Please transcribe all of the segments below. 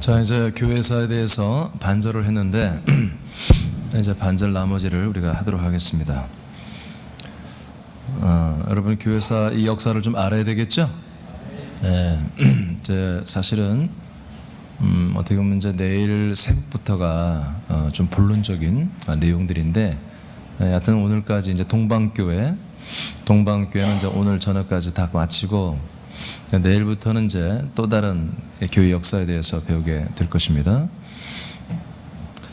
자, 이제 교회사에 대해서 반절을 했는데 이제 반절 나머지를 우리가 하도록 하겠습니다. 여러분 교회사 이 역사를 좀 알아야 되겠죠? 네, 이제 사실은 어떻게 보면 이제 내일 새벽부터가 좀 본론적인 내용들인데, 하여튼 오늘까지 이제 동방교회는 이제 오늘 저녁까지 다 마치고 내일부터는 이제 또 다른 교회 역사에 대해서 배우게 될 것입니다.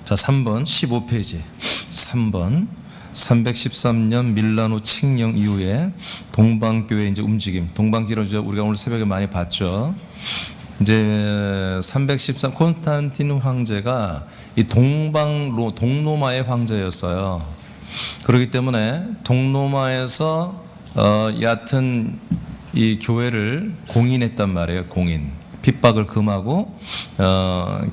자, 3번 15페이지 3번 313년 밀라노 칙령 이후에 동방교회 이제 움직임. 동방교회를 우리가 오늘 새벽에 많이 봤죠. 이제 313 콘스탄틴 황제가 이 동로마의 황제였어요. 그렇기 때문에 동로마에서 얕은 이 교회를 공인했단 말이에요. 공인. 핍박을 금하고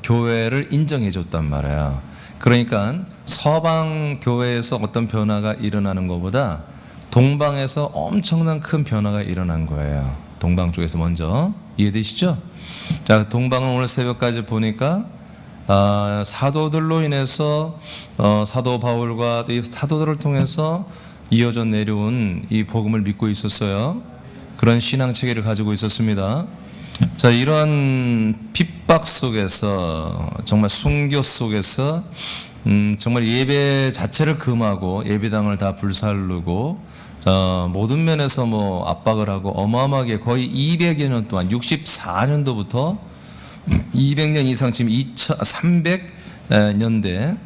교회를 인정해 줬단 말이에요. 그러니까 서방 교회에서 어떤 변화가 일어나는 것보다 동방에서 엄청난 큰 변화가 일어난 거예요. 동방 쪽에서 먼저. 이해되시죠? 자, 동방은 오늘 새벽까지 보니까 사도들로 인해서 사도 바울과 이 사도들을 통해서 이어져 내려온 이 복음을 믿고 있었어요. 그런 신앙 체계를 가지고 있었습니다. 자, 이런 핍박 속에서, 정말 순교 속에서 정말 예배 자체를 금하고 예배당을 다 불살르고 모든 면에서 압박을 하고 어마어마하게 거의 200여 년 동안 64년도부터 200년 이상 지금 300년대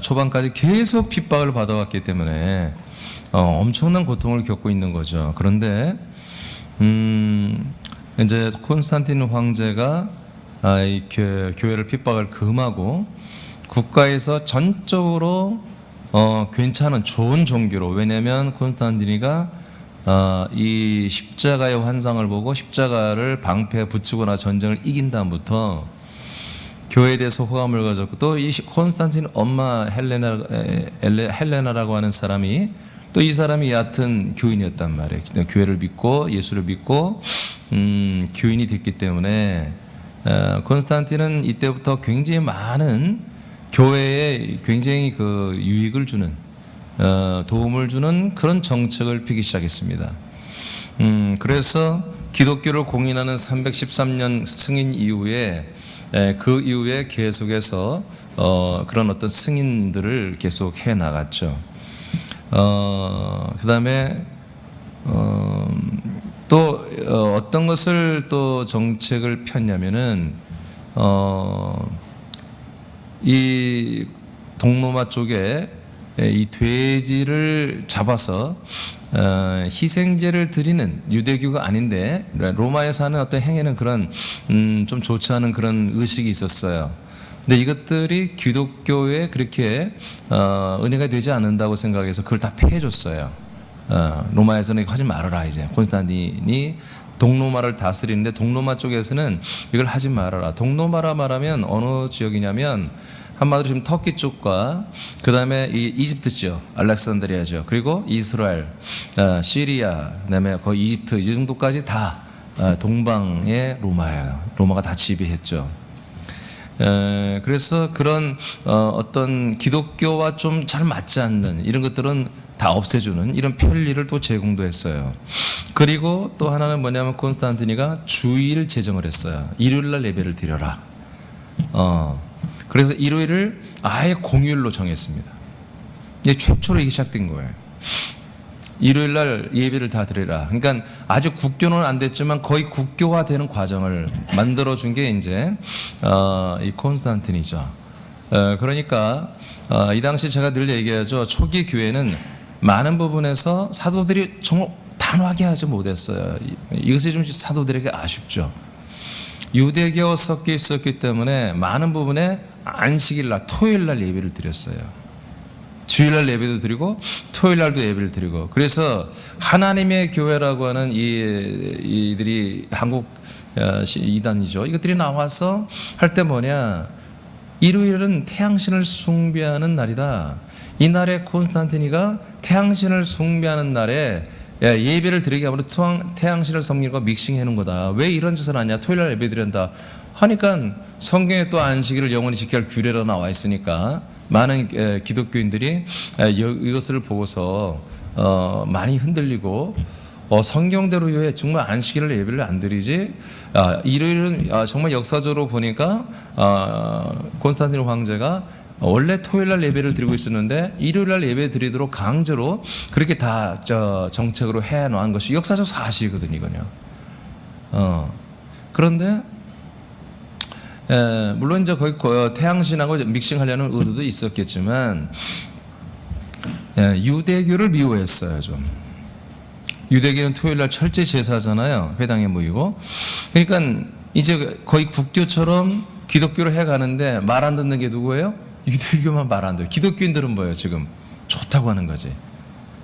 초반까지 계속 핍박을 받아왔기 때문에 엄청난 고통을 겪고 있는 거죠. 그런데 이제 콘스탄틴 황제가 이 교회를 핍박을 금하고 국가에서 전적으로 괜찮은 좋은 종교로, 왜냐하면 콘스탄틴이가 이 십자가의 환상을 보고 십자가를 방패에 붙이거나 전쟁을 이긴 다음부터 교회에 대해서 호감을 가졌고, 또 이 콘스탄틴 엄마 헬레나라고 하는 사람이 또 이 사람이 얕은 교인이었단 말이에요. 교회를 믿고 예수를 믿고 교인이 됐기 때문에 콘스탄틴은 이때부터 굉장히 많은 교회에 굉장히 그 유익을 주는 도움을 주는 그런 정책을 펴기 시작했습니다. 그래서 기독교를 공인하는 313년 승인 이후에 그 이후에 계속해서 그런 어떤 승인들을 계속 해 나갔죠. 그 다음에 또 어떤 것을 또 정책을 폈냐면은 이 동로마 쪽에 이 돼지를 잡아서 희생제를 드리는, 유대교가 아닌데 로마에서 하는 어떤 행위는 그런 좀 좋지 않은 그런 의식이 있었어요. 근데 이것들이 기독교에 그렇게 은혜가 되지 않는다고 생각해서 그걸 다 폐해줬어요. 로마에서는 이거 하지 말아라. 이제 콘스탄틴이 동로마를 다스리는데 동로마 쪽에서는 이걸 하지 말아라. 동로마라 말하면 어느 지역이냐면 한마디로 지금 터키 쪽과 그 다음에 이 이집트죠, 알렉산드리아죠, 그리고 이스라엘, 시리아, 그다음에 거의 이집트, 이 정도까지 다 동방의 로마예요. 로마가 다 지배했죠. 그래서 그런 어떤 기독교와 좀 잘 맞지 않는 이런 것들은 다 없애주는 이런 편리를 또 제공도 했어요. 그리고 또 하나는 뭐냐면 콘스탄티니가 주일 제정을 했어요. 일요일날 예배를 드려라. 그래서 일요일을 아예 공휴일로 정했습니다. 이게 최초로 이게 시작된 거예요. 일요일날 예배를 다 드리라. 그러니까 아직 국교는 안 됐지만 거의 국교화되는 과정을 만들어준 게 이제 이 콘스탄틴이죠. 그러니까 이 당시 제가 늘 얘기하죠. 초기 교회는 많은 부분에서 사도들이 정말 단호하게 하지 못했어요. 이것이 좀 사도들에게 아쉽죠. 유대교 섞여 있었기 때문에 많은 부분에 안식일날, 토요일날 예배를 드렸어요. 주일날 예배도 드리고 토요일날도 예배를 드리고, 그래서 하나님의 교회라고 하는 이들이 한국 이단이죠. 이것들이 나와서 할 때 뭐냐, 일요일은 태양신을 숭배하는 날이다. 이 날에 콘스탄티니가 태양신을 숭배하는 날에 예배를 드리게 하면 태양신을 섬기는 거 믹싱해 놓은 거다. 왜 이런 짓을 하냐? 토요일날 예배 드린다. 하니까 성경에 또 안식일을 영원히 지켜야 할 규례로 나와 있으니까 많은 기독교인들이 이것을 보고서 많이 흔들리고 성경대로 왜 정말 안식일을 예배를 안 드리지? 일요일은 정말 역사적으로 보니까 콘스탄틴 황제가 원래 토요일날 예배를 드리고 있었는데 일요일날 예배 드리도록 강제로 그렇게 다 정책으로 해놓은 것이 역사적 사실이거든요. 이거요. 그런데 물론 이제 거기 태양신하고 믹싱하려는 의도도 있었겠지만 유대교를 미워했어요. 좀 유대교는 토요일날 철제 제사잖아요. 회당에 모이고. 그러니까 이제 거의 국교처럼 기독교를 해가는데 말 안 듣는 게 누구예요? 유대교만 말 안 들어요. 기독교인들은 뭐예요? 지금 좋다고 하는 거지.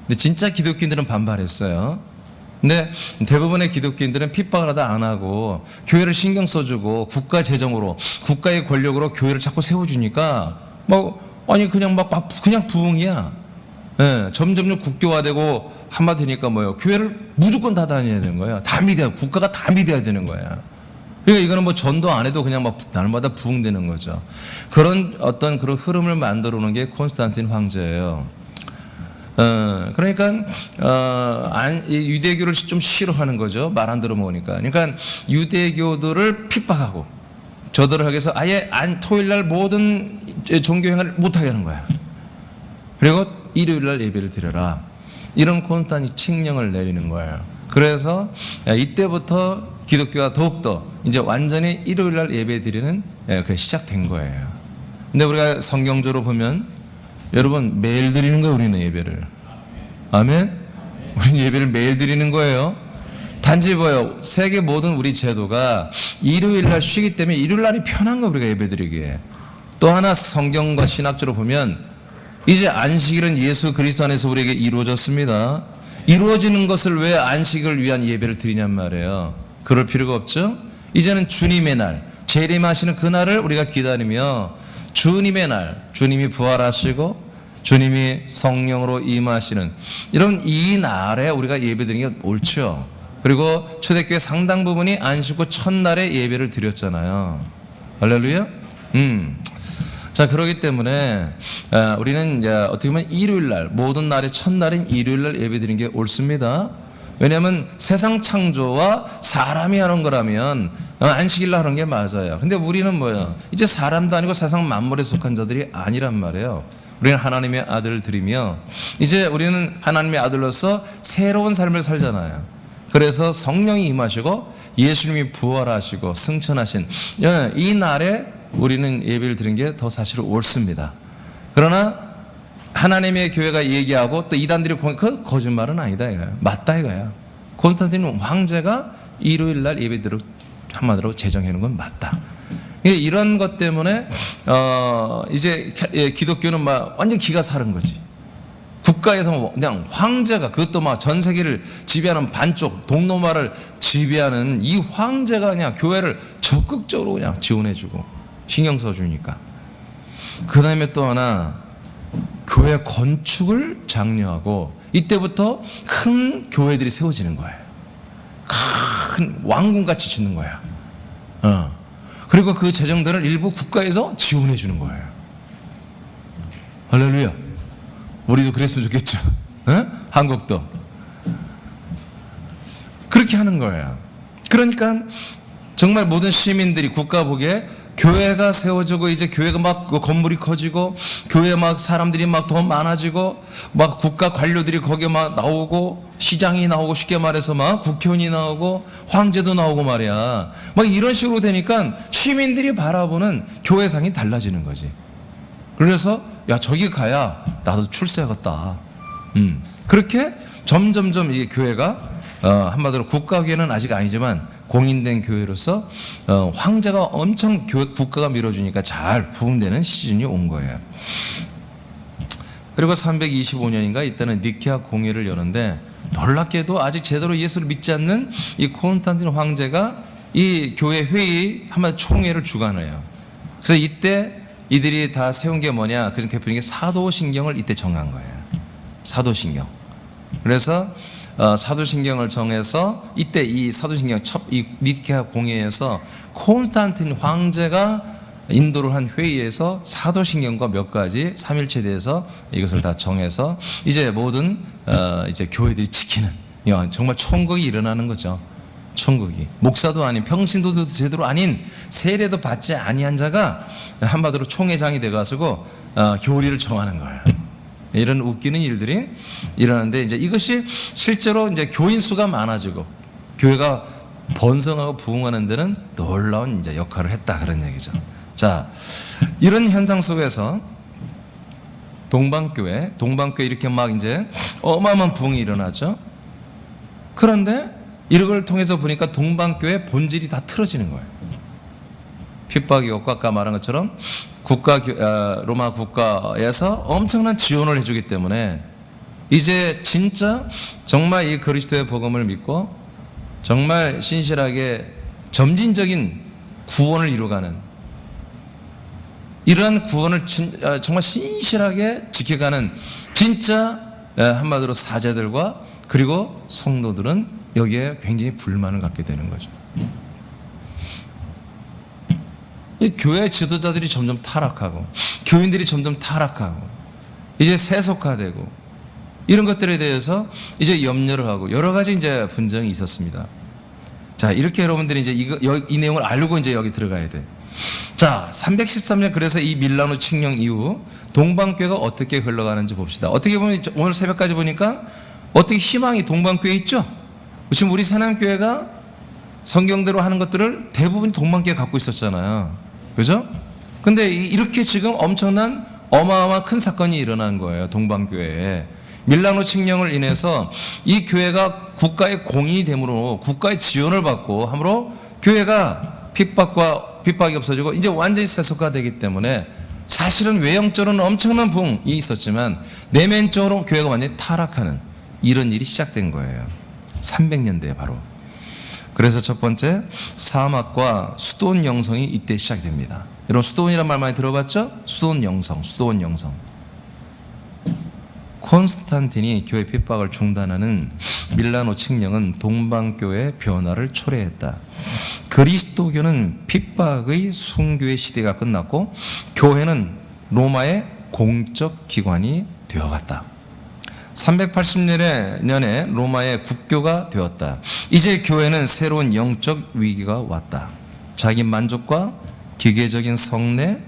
근데 진짜 기독교인들은 반발했어요. 근데 대부분의 기독교인들은 핍박을 하다 안 하고 교회를 신경 써주고 국가 재정으로 국가의 권력으로 교회를 자꾸 세워주니까 그냥 부흥이야. 점점 국교화되고 한마디니까 뭐예요? 교회를 무조건 다 다녀야 되는 거야. 다 믿어야, 국가가 다 믿어야 되는 거야. 그러니까 이거는 뭐 전도 안 해도 그냥 날마다 부흥되는 거죠. 그런 어떤 그런 흐름을 만들어 놓은 게 콘스탄틴 황제예요. 그러니까 유대교를 좀 싫어하는 거죠. 말 안 들어먹으니까. 그러니까 유대교들을 핍박하고 저들을 하기 위해서 아예 토요일날 모든 종교 행위를 못하게 하는 거야. 그리고 일요일날 예배를 드려라. 이런 콘스탄틴이 칙령을 내리는 거예요. 그래서 이때부터 기독교가 더욱더 이제 완전히 일요일날 예배 드리는 그게 시작된 거예요. 근데 우리가 성경적으로 보면 여러분 매일 드리는 거예요. 우리는 예배를. 아멘. 우리는 예배를 매일 드리는 거예요. 단지 뭐예요? 세계 모든 우리 제도가 일요일날 쉬기 때문에 일요일날이 편한 거 우리가 예배 드리기에. 또 하나 성경과 신학적으로 보면 이제 안식일은 예수 그리스도 안에서 우리에게 이루어졌습니다. 이루어지는 것을 왜 안식을 위한 예배를 드리냔 말이에요. 그럴 필요가 없죠. 이제는 주님의 날, 재림하시는 그 날을 우리가 기다리며 주님의 날, 주님이 부활하시고 주님이 성령으로 임하시는 이런 이 날에 우리가 예배드리는 게 옳죠. 그리고 초대교회 상당 부분이 안식 후 첫날에 예배를 드렸잖아요. 할렐루야. 자, 그렇기 때문에 우리는 이제 어떻게 보면 일요일날, 모든 날의 첫날인 일요일날 예배드리는 게 옳습니다. 왜냐하면 세상 창조와 사람이 하는 거라면 안식일날 하는 게 맞아요. 근데 우리는 뭐예요? 이제 사람도 아니고 세상 만물에 속한 자들이 아니란 말이에요. 우리는 하나님의 아들들이며 이제 우리는 하나님의 아들로서 새로운 삶을 살잖아요. 그래서 성령이 임하시고 예수님이 부활하시고 승천하신 이 날에 우리는 예배를 드리는 게 더 사실 옳습니다. 그러나 하나님의 교회가 얘기하고 또 이단들이 그 거짓말은 아니다 이거야. 맞다 이거야. 콘스탄틴 황제가 일요일날 예배드리고 한마디로 제정해놓은 건 맞다. 이런 것 때문에 이제 기독교는 막 완전 기가 사른 거지. 국가에서 그냥 황제가 그것도 막 전 세계를 지배하는 반쪽 동로마를 지배하는 이 황제가 그냥 교회를 적극적으로 그냥 지원해주고 신경 써주니까. 그 다음에 또 하나 교회 건축을 장려하고 이때부터 큰 교회들이 세워지는 거예요. 큰 왕궁같이 짓는 거야. 그리고 그 재정들을 일부 국가에서 지원해 주는 거예요. 할렐루야. 우리도 그랬으면 좋겠죠. 한국도 그렇게 하는 거예요. 그러니까 정말 모든 시민들이 국가 보기에 교회가 세워지고 이제 교회가 막 건물이 커지고 교회 막 사람들이 막 더 많아지고 막 국가 관료들이 거기에 막 나오고 시장이 나오고 쉽게 말해서 막 국회의원이 나오고 황제도 나오고 말이야. 막 이런 식으로 되니까 시민들이 바라보는 교회상이 달라지는 거지. 그래서 야 저기 가야 나도 출세하겠다. 그렇게 점점점 이 교회가 한마디로 국가교회는 아직 아니지만 공인된 교회로서 황제가 엄청 국가가 밀어주니까 잘 부흥되는 시즌이 온 거예요. 그리고 325년인가 이때는 니케아 공회를 여는데 놀랍게도 아직 제대로 예수를 믿지 않는 이 콘스탄틴 황제가 이 교회 회의 한마디 총회를 주관해요. 그래서 이때 이들이 다 세운 게 뭐냐? 그 대표적인 게 사도신경을 이때 정한 거예요. 사도신경. 그래서 사도신경을 정해서 이때 이 사도신경 이 니케아 공회에서 콘스탄틴 황제가 인도를 한 회의에서 사도신경과 몇 가지 삼일체에 대해서 이것을 다 정해서 이제 모든 이제 교회들이 지키는, 정말 천국이 일어나는 거죠. 천국이 목사도 아닌 평신도도 제대로 아닌 세례도 받지 아니한 자가 한마디로 총회장이 돼가지고 교리를 정하는 거예요. 이런 웃기는 일들이 일어나는데, 이제 이것이 실제로 이제 교인 수가 많아지고 교회가 번성하고 부흥하는 데는 놀라운 이제 역할을 했다, 그런 얘기죠. 자, 이런 현상 속에서 동방교회 이렇게 막 이제 어마어마한 부흥이 일어나죠. 그런데 이걸 통해서 보니까 동방교회 본질이 다 틀어지는 거예요. 핍박이 없고 아까 말한 것처럼 로마 국가에서 엄청난 지원을 해주기 때문에 이제 진짜 정말 이 그리스도의 복음을 믿고 정말 신실하게 점진적인 구원을 이루어가는, 이러한 구원을 정말 신실하게 지켜가는 진짜 한마디로 사제들과 그리고 성도들은 여기에 굉장히 불만을 갖게 되는 거죠. 이 교회 지도자들이 점점 타락하고 교인들이 점점 타락하고 이제 세속화되고 이런 것들에 대해서 이제 염려를 하고 여러 가지 이제 분쟁이 있었습니다. 자, 이렇게 여러분들이 이제 이 내용을 알고 이제 여기 들어가야 돼. 자, 313년 그래서 이 밀라노 칙령 이후 동방교회가 어떻게 흘러가는지 봅시다. 어떻게 보면 오늘 새벽까지 보니까 어떻게 희망이 동방교회에 있죠? 지금 우리 새남교회가 성경대로 하는 것들을 대부분 동방교회가 갖고 있었잖아요. 그죠? 근데 이렇게 지금 엄청난 어마어마한 큰 사건이 일어난 거예요. 동방교회에. 밀라노 칙령을 인해서 이 교회가 국가의 공인이 되므로 국가의 지원을 받고 함으로 교회가 핍박이 없어지고 이제 완전히 세속화되기 때문에 사실은 외형적으로는 엄청난 부흥이 있었지만 내면적으로 교회가 완전히 타락하는 이런 일이 시작된 거예요. 300년대에 바로. 그래서 첫 번째, 사막과 수도원 영성이 이때 시작됩니다. 여러분 수도원이란 말 많이 들어봤죠? 수도원 영성. 콘스탄틴이 교회 핍박을 중단하는 밀라노 칙령은 동방교회의 변화를 초래했다. 그리스도교는 핍박의 순교의 시대가 끝났고 교회는 로마의 공적 기관이 되어갔다. 380년에 로마의 국교가 되었다. 이제 교회는 새로운 영적 위기가 왔다. 자기 만족과 기계적인 성내,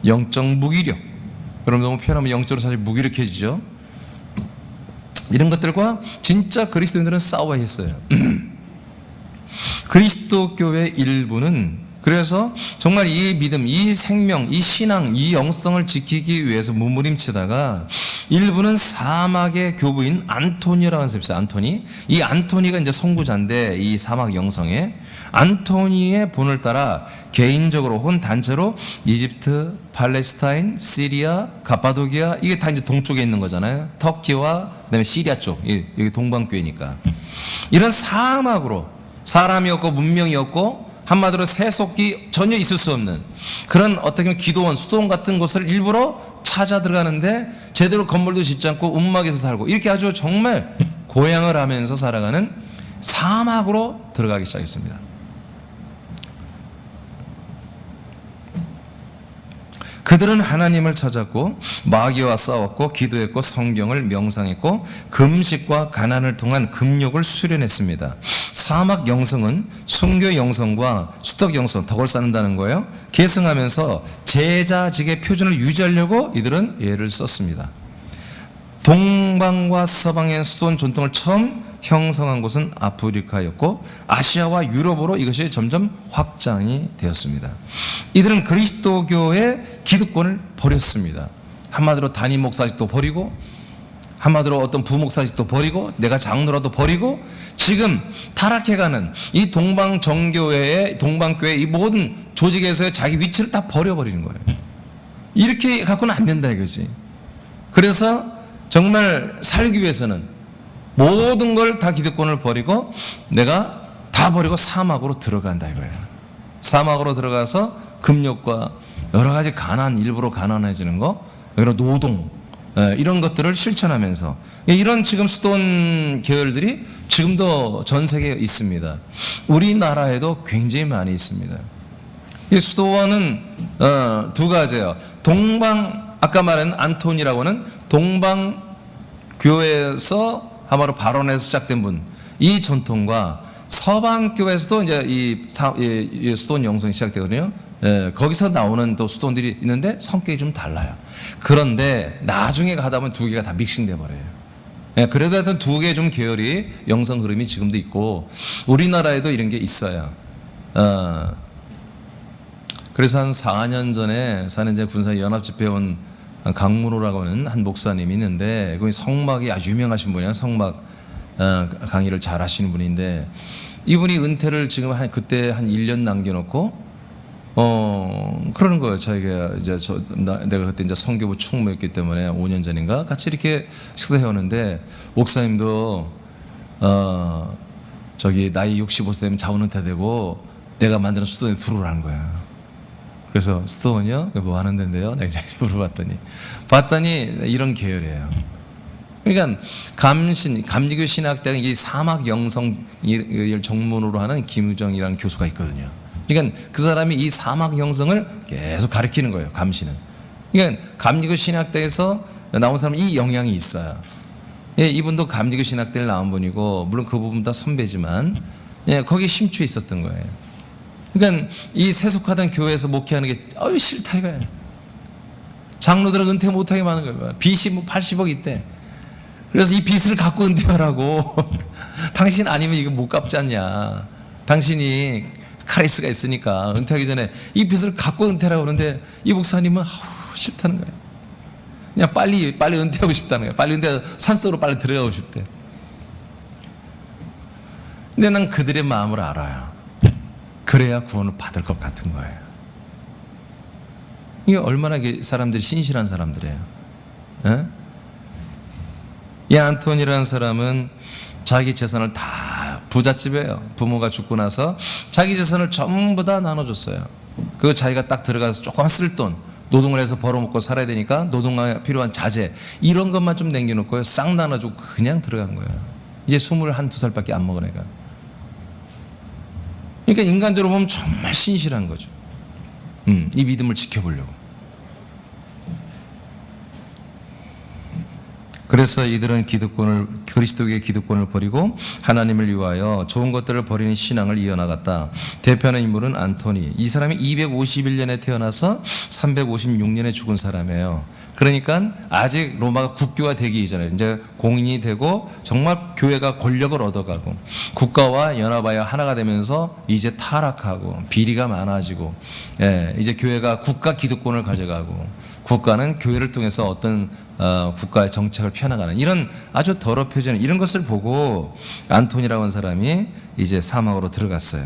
영적 무기력. 여러분 너무 표현하면 영적으로 사실 무기력해지죠. 이런 것들과 진짜 그리스도인들은 싸워야 했어요. 그리스도 교회 일부는 그래서 정말 이 믿음, 이 생명, 이 신앙, 이 영성을 지키기 위해서 몸부림치다가 일부는 사막의 교부인 안토니라고 하는 사람이 있어요. 안토니. 이 안토니가 이제 선구자인데 이 사막 영성에 안토니의 본을 따라 개인적으로 혹은 단체로 이집트, 팔레스타인, 시리아, 가파도기아 이게 다 이제 동쪽에 있는 거잖아요. 터키와 그다음에 시리아 쪽 여기 동방교회니까 이런 사막으로 사람이 없고 문명이 없고 한마디로 세속이 전혀 있을 수 없는 그런 어떻게 보면 기도원, 수도원 같은 곳을 일부러 찾아 들어가는데 제대로 건물도 짓지 않고 움막에서 살고 이렇게 아주 정말 고향을 하면서 살아가는 사막으로 들어가기 시작했습니다. 그들은 하나님을 찾았고 마귀와 싸웠고 기도했고 성경을 명상했고 금식과 가난을 통한 금욕을 수련했습니다. 사막 영성은 순교 영성과 수덕 영성, 덕을 쌓는다는 거예요. 계승하면서 제자직의 표준을 유지하려고 이들은 예를 썼습니다. 동방과 서방의 수도원 전통을 처음 형성한 곳은 아프리카였고 아시아와 유럽으로 이것이 점점 확장이 되었습니다. 이들은 그리스도교의 기득권을 버렸습니다. 한마디로 담임 목사직도 버리고 한마디로 어떤 부목사직도 버리고 내가 장로라도 버리고 지금 타락해가는 이 동방정교회의 동방교회의 이 모든 조직에서의 자기 위치를 다 버려버리는 거예요. 이렇게 갖고는 안 된다 이거지. 그래서 정말 살기 위해서는 모든 걸 다 기득권을 버리고 내가 다 버리고 사막으로 들어간다 이거예요. 사막으로 들어가서 금욕과 여러 가지 가난, 일부러 가난해지는 거, 여기로 노동, 이런 것들을 실천하면서 이런 지금 수도원 계열들이 지금도 전 세계에 있습니다. 우리나라에도 굉장히 많이 있습니다. 이 수도원은 두 가지예요. 아까 말한 안톤이라고는 동방 교회에서 아마도 발원해서 시작된 분, 이 전통과 서방 교회에서도 이제 이 수도원 영성이 시작되거든요. 거기서 나오는 또 수도원들이 있는데 성격이 좀 달라요. 그런데 나중에 가다 보면 두 개가 다 믹싱돼 버려요. 그래도 하여튼 두 개 좀 계열이 영성 흐름이 지금도 있고 우리나라에도 이런 게 있어요. 그래서 한 4년 전에 산인제 군사 연합집회 온 강문호라고 하는 한 목사님이 있는데 거기 성막이 아주 유명하신 분이에요. 성막 강의를 잘 하시는 분인데 이분이 은퇴를 지금 그때 한 1년 남겨놓고 그러는 거예요. 자기가 이제 내가 그때 이제 선교부 총무였기 때문에 5년 전인가 같이 이렇게 식사해 오는데 목사님도 저기 나이 65세 되면 자원은퇴되고 내가 만드는 수도원에 들어오라는 거야. 그래서 수도원이요? 뭐 하는 데인데요? 내가 이제 봤더니 이런 계열이에요. 그러니까 감리교 신학대학은 이 사막 영성을 전문으로 하는 김우정이라는 교수가 있거든요. 그러니까 그 사람이 이 사막 영성을 계속 가르치는 거예요. 감시는. 그러니까 감리교 신학대에서 나온 사람은 이 영향이 있어요. 예, 이분도 감리교 신학대를 나온 분이고 물론 그 부분 다 선배지만 거기에 심취해 있었던 거예요. 그러니까 이 세속화된 교회에서 목회하는 게 싫다 이거예요. 장로들은 은퇴 못하게 많은 거예요. 빚이 뭐 80억 있대. 그래서 이 빚을 갖고 은퇴하라고. 당신 아니면 이거 못 갚지 않냐. 당신이 카리스가 있으니까 은퇴하기 전에 이 빚을 갖고 은퇴하라고 그러는데 이 목사님은 싫다는 거예요. 그냥 빨리 은퇴하고 싶다는 거예요. 빨리 은퇴해서 산속으로 빨리 들어가고 싶대. 근데 난 그들의 마음을 알아요. 그래야 구원을 받을 것 같은 거예요. 이게 얼마나 사람들이 신실한 사람들이에요. 에? 이 안톤이라는 사람은 자기 재산을 다 부잣집이에요. 부모가 죽고 나서 자기 재산을 전부 다 나눠줬어요. 그거 자기가 딱 들어가서 조금 쓸 돈, 노동을 해서 벌어먹고 살아야 되니까 노동에 필요한 자재 이런 것만 좀 남겨놓고요. 싹 나눠주고 그냥 들어간 거예요. 이제 21~22살밖에 안 먹은 애가. 그러니까 인간적으로 보면 정말 신실한 거죠. 이 믿음을 지켜보려고. 그래서 이들은 그리스도의 기득권을 버리고 하나님을 위하여 좋은 것들을 버리는 신앙을 이어나갔다. 대표하는 인물은 안토니. 이 사람이 251년에 태어나서 356년에 죽은 사람이에요. 그러니까 아직 로마가 국교화 되기 이전에 이제 공인이 되고 정말 교회가 권력을 얻어가고 국가와 연합하여 하나가 되면서 이제 타락하고 비리가 많아지고 이제 교회가 국가 기득권을 가져가고 국가는 교회를 통해서 어떤 국가의 정책을 펴나가는 이런 아주 더럽혀지는 이런 것을 보고 안톤이라고 하는 사람이 이제 사막으로 들어갔어요.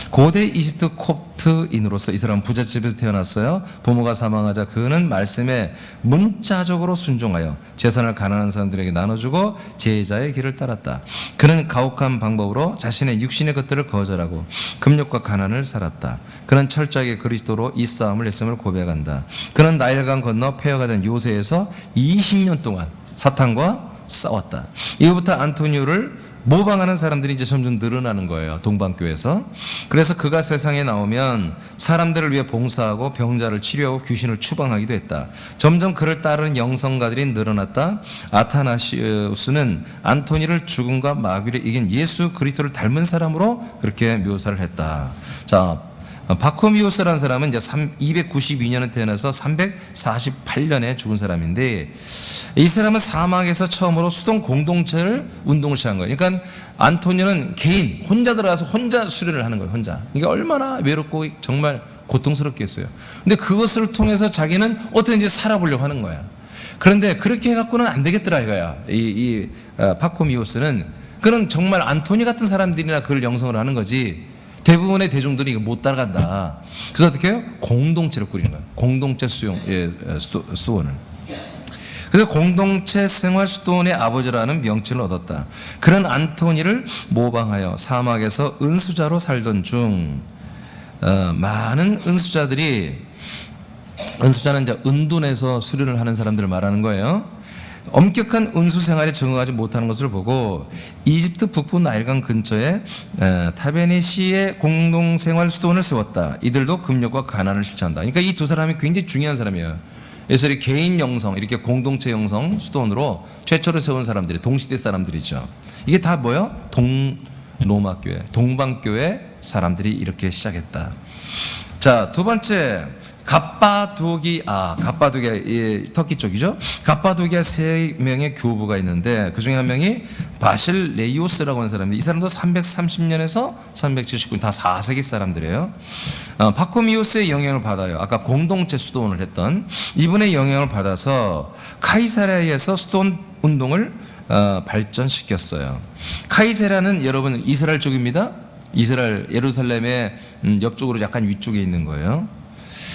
고대 이집트 콥트인으로서 이 사람은 부잣집에서 태어났어요. 부모가 사망하자 그는 말씀에 문자적으로 순종하여 재산을 가난한 사람들에게 나눠주고 제자의 길을 따랐다. 그는 가혹한 방법으로 자신의 육신의 것들을 거절하고 금욕과 가난을 살았다. 그는 철저하게 그리스도로 이 싸움을 했음을 고백한다. 그는 나일강 건너 폐허가 된 요새에서 20년 동안 사탄과 싸웠다. 이후부터 안토니오를 모방하는 사람들이 이제 점점 늘어나는 거예요. 동방교에서. 그래서 그가 세상에 나오면 사람들을 위해 봉사하고 병자를 치료하고 귀신을 추방하기도 했다. 점점 그를 따르는 영성가들이 늘어났다. 아타나시우스는 안토니를 죽음과 마귀를 이긴 예수 그리스도를 닮은 사람으로 그렇게 묘사를 했다. 자, 바코미오스라는 사람은 이제 292년에 태어나서 348년에 죽은 사람인데 이 사람은 사막에서 처음으로 수동 공동체를 운동을 시작한 거예요. 그러니까 안토니는 개인 혼자 들어가서 혼자 수련을 하는 거예요. 혼자. 이게 얼마나 외롭고 정말 고통스럽겠어요. 근데 그것을 통해서 자기는 어떻게든지 살아보려고 하는 거야. 그런데 그렇게 해갖고는 안 되겠더라 이거야. 파코미오스는 그런 정말 안토니 같은 사람들이나 그걸 영성을 하는 거지. 대부분의 대중들이 이거 못 따라간다. 그래서 어떻게 해요? 공동체를 꾸리는 거예요. 공동체 수도원을. 그래서 공동체 생활 수도원의 아버지라는 명칭을 얻었다. 그런 안토니를 모방하여 사막에서 은수자로 살던 중 많은 은수자들이 은수자는 이제 은둔해서 수련을 하는 사람들을 말하는 거예요. 엄격한 운수 생활에 적응하지 못하는 것을 보고 이집트 북부 나일강 근처에 타베네시의 공동생활 수도원을 세웠다. 이들도 금욕과 가난을 실천한다. 그러니까 이 두 사람이 굉장히 중요한 사람이에요. 그래서 개인 영성, 이렇게 공동체 영성 수도원으로 최초로 세운 사람들이 동시대 사람들이죠. 이게 다 뭐요? 로마교회, 동방교회 사람들이 이렇게 시작했다. 자, 두 번째, 갑바도기아, 터키 쪽이죠. 갑바도기아 세 명의 교부가 있는데 그 중에 한 명이 바실레이오스라고 하는 사람인데 이 사람도 330년에서 379년 다 4세기 사람들이에요. 파코미우스의 영향을 받아요. 아까 공동체 수도원을 했던 이분의 영향을 받아서 카이사랴에서 수도원 운동을 발전시켰어요. 카이사랴는 여러분 이스라엘 쪽입니다. 이스라엘 예루살렘의 옆쪽으로 약간 위쪽에 있는 거예요.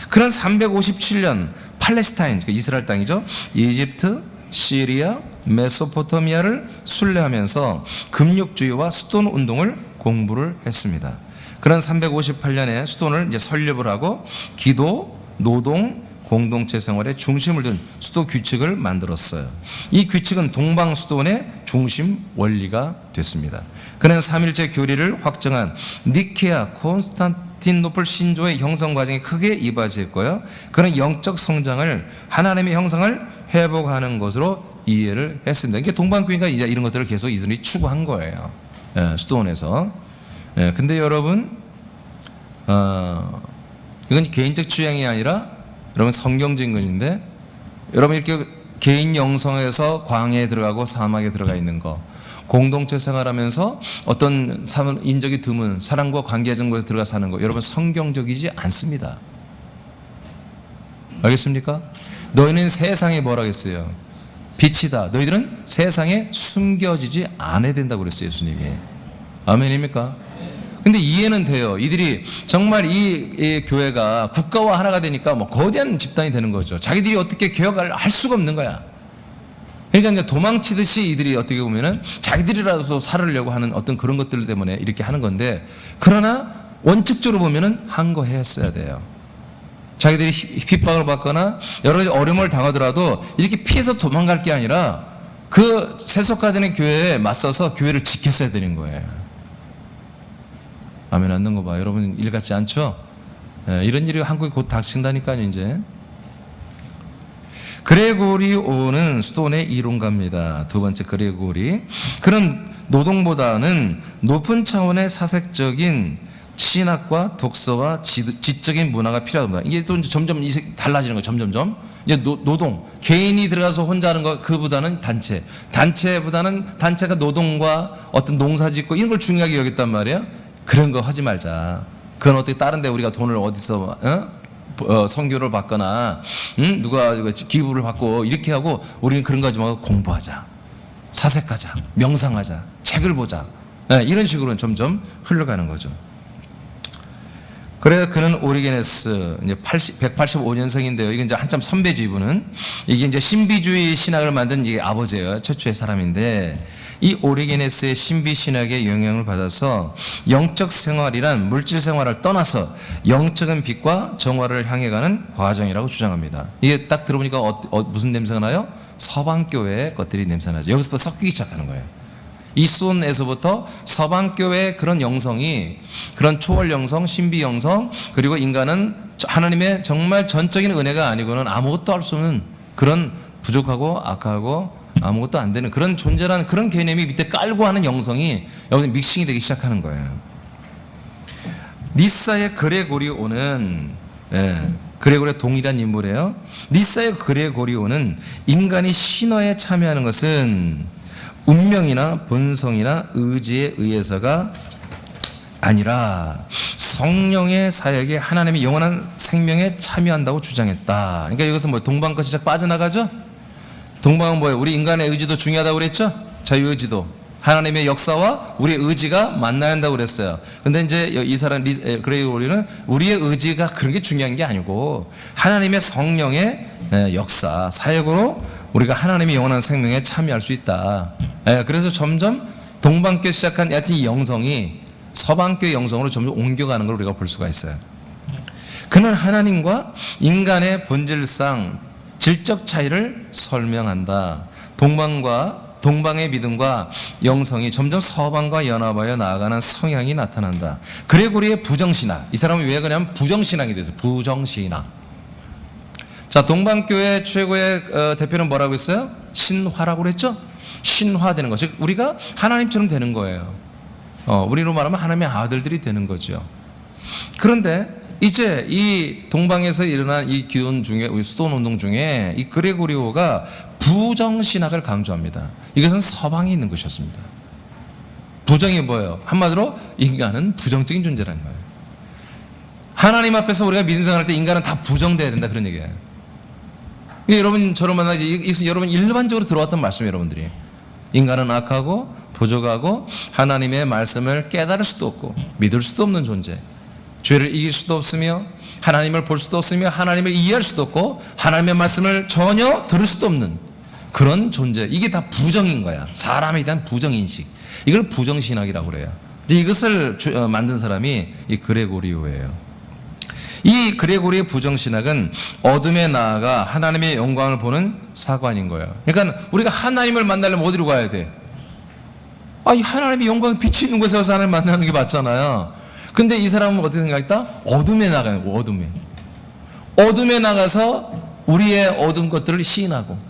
그런 357년 팔레스타인, 이스라엘 땅이죠. 이집트, 시리아, 메소포타미아를 순례하면서 금욕주의와 수도원 운동을 공부를 했습니다. 그런 358년에 수도원을 이제 설립을 하고 기도, 노동, 공동체 생활의 중심을 둔 수도 규칙을 만들었어요. 이 규칙은 동방 수도원의 중심 원리가 됐습니다. 그는 삼일체 교리를 확정한 니케아 콘스탄티노플 신조의 형성 과정에 크게 이바지했고요. 그는 영적 성장을 하나님의 형상을 회복하는 것으로 이해를 했습니다. 이게 동방교회가 이제 이런 것들을 계속 이들이 추구한 거예요. 수도원에서. 근데 여러분, 이건 개인적 취향이 아니라 여러분 성경적인 것인데, 여러분 이렇게 개인 영성에서 광야에 들어가고 사막에 들어가 있는 거, 공동체 생활하면서 어떤 인적이 드문 사람과 관계적인 곳에 들어가 사는 거, 여러분 성경적이지 않습니다. 알겠습니까? 너희는 세상에 뭐라 했어요? 빛이다. 너희들은 세상에 숨겨지지 않아야 된다고 그랬어요, 예수님이. 아멘입니까? 근데 이해는 돼요. 이들이 정말 이 교회가 국가와 하나가 되니까 뭐 거대한 집단이 되는 거죠. 자기들이 어떻게 개혁을 할 수가 없는 거야. 그러니까 이제 도망치듯이 이들이 어떻게 보면은 자기들이라도 살으려고 하는 어떤 그런 것들 때문에 이렇게 하는 건데, 그러나 원칙적으로 보면은 한 거 했어야 돼요. 자기들이 핍박을 받거나 여러 가지 어려움을 당하더라도 이렇게 피해서 도망갈 게 아니라 그 세속화되는 교회에 맞서서 교회를 지켰어야 되는 거예요. 아멘. 안 넣는 거 봐. 여러분 일 같지 않죠? 이런 일이 한국에 곧 닥친다니까요, 이제. 그레고리오는 수도원의 이론가입니다. 두 번째 그레고리. 그런 노동보다는 높은 차원의 사색적인 신학과 독서와 지적인 문화가 필요합니다. 이게 또 점점 달라지는 거예요. 점점점. 이제 노동, 개인이 들어가서 혼자 하는 거, 그보다는 단체보다는 단체가 노동과 어떤 농사짓고 이런 걸 중요하게 여겼단 말이에요. 그런 거 하지 말자. 그건 어떻게 다른데 우리가 돈을 어디서 선교를 받거나 누가 기부를 받고 이렇게 하고, 우리는 그런 거 하지 말고 공부하자, 사색하자, 명상하자, 책을 보자, 이런 식으로 점점 흘러가는 거죠. 그래 그는 오리게네스, 이제 185년생인데요. 이게 이제 한참 선배죠, 이분은. 이게 이제 신비주의 신학을 만든 이게 아버지예요. 최초의 사람인데, 이 오리게네스의 신비 신학의 영향을 받아서 영적 생활이란 물질 생활을 떠나서 영적인 빛과 정화를 향해 가는 과정이라고 주장합니다. 이게 딱 들어보니까 무슨 냄새가 나요? 서방교회의 것들이 냄새나죠. 여기서부터 섞이기 시작하는 거예요. 이 수원에서부터 서방교회의 그런 영성이, 그런 초월 영성, 신비 영성, 그리고 인간은 하나님의 정말 전적인 은혜가 아니고는 아무것도 할 수 없는 그런 부족하고 악하고 아무것도 안 되는 그런 존재라는 그런 개념이 밑에 깔고 하는 영성이 여기서 믹싱이 되기 시작하는 거예요. 니사의 그레고리오는, 그레고리오 동일한 인물이에요. 니사의 그레고리오는 인간이 신화에 참여하는 것은 운명이나 본성이나 의지에 의해서가 아니라 성령의 사역에 하나님의 영원한 생명에 참여한다고 주장했다. 그러니까 여기서 뭐 동방과 시작 빠져나가죠? 동방은 뭐예요? 우리 인간의 의지도 중요하다고 그랬죠? 자유의지도. 하나님의 역사와 우리의 의지가 만나야 한다고 그랬어요. 근데 이제 이 사람 그레고리는 우리의 의지가 그런 게 중요한 게 아니고 하나님의 성령의 역사, 사역으로 우리가 하나님의 영원한 생명에 참여할 수 있다. 그래서 점점 동방교 시작한 여하튼 이 영성이 서방교의 영성으로 점점 옮겨가는 걸 우리가 볼 수가 있어요. 그는 하나님과 인간의 본질상 질적 차이를 설명한다. 동방의 믿음과 영성이 점점 서방과 연합하여 나아가는 성향이 나타난다. 그레고리의 부정신학. 이 사람은 왜 그러냐면 부정신학이 돼서 부정신학. 자, 동방교회 최고의 대표는 뭐라고 했어요? 신화라고 그랬죠? 신화되는 거. 즉 우리가 하나님처럼 되는 거예요. 우리로 말하면 하나님의 아들들이 되는 거죠. 그런데 이제 이 동방에서 일어난 이 기운 중에, 수도원 운동 중에 이 그레고리오가 부정신학을 강조합니다. 이것은 서방에 있는 것이었습니다. 부정이 뭐예요? 한마디로 인간은 부정적인 존재라는 거예요. 하나님 앞에서 우리가 믿음 생활할 때 인간은 다 부정돼야 된다, 그런 얘기예요. 여러분 저를 만나지, 이것은 여러분 일반적으로 들어왔던 말씀이에요. 여러분들이 인간은 악하고 부족하고 하나님의 말씀을 깨달을 수도 없고 믿을 수도 없는 존재, 죄를 이길 수도 없으며 하나님을 볼 수도 없으며 하나님을 이해할 수도 없고 하나님의 말씀을 전혀 들을 수도 없는 그런 존재. 이게 다 부정인 거야. 사람에 대한 부정인식. 이걸 부정신학이라고 그래요. 이것을 만든 사람이 이 그레고리오예요. 이 그레고리의 부정신학은 어둠에 나아가 하나님의 영광을 보는 사관인 거예요. 그러니까 우리가 하나님을 만나려면 어디로 가야 돼? 하나님의 영광 빛이 있는 곳에 와서 하나님 만나는 게 맞잖아요. 근데 이 사람은 어떻게 생각했다? 어둠에 나가는 거예요. 어둠에 나가서 우리의 어두운 것들을 시인하고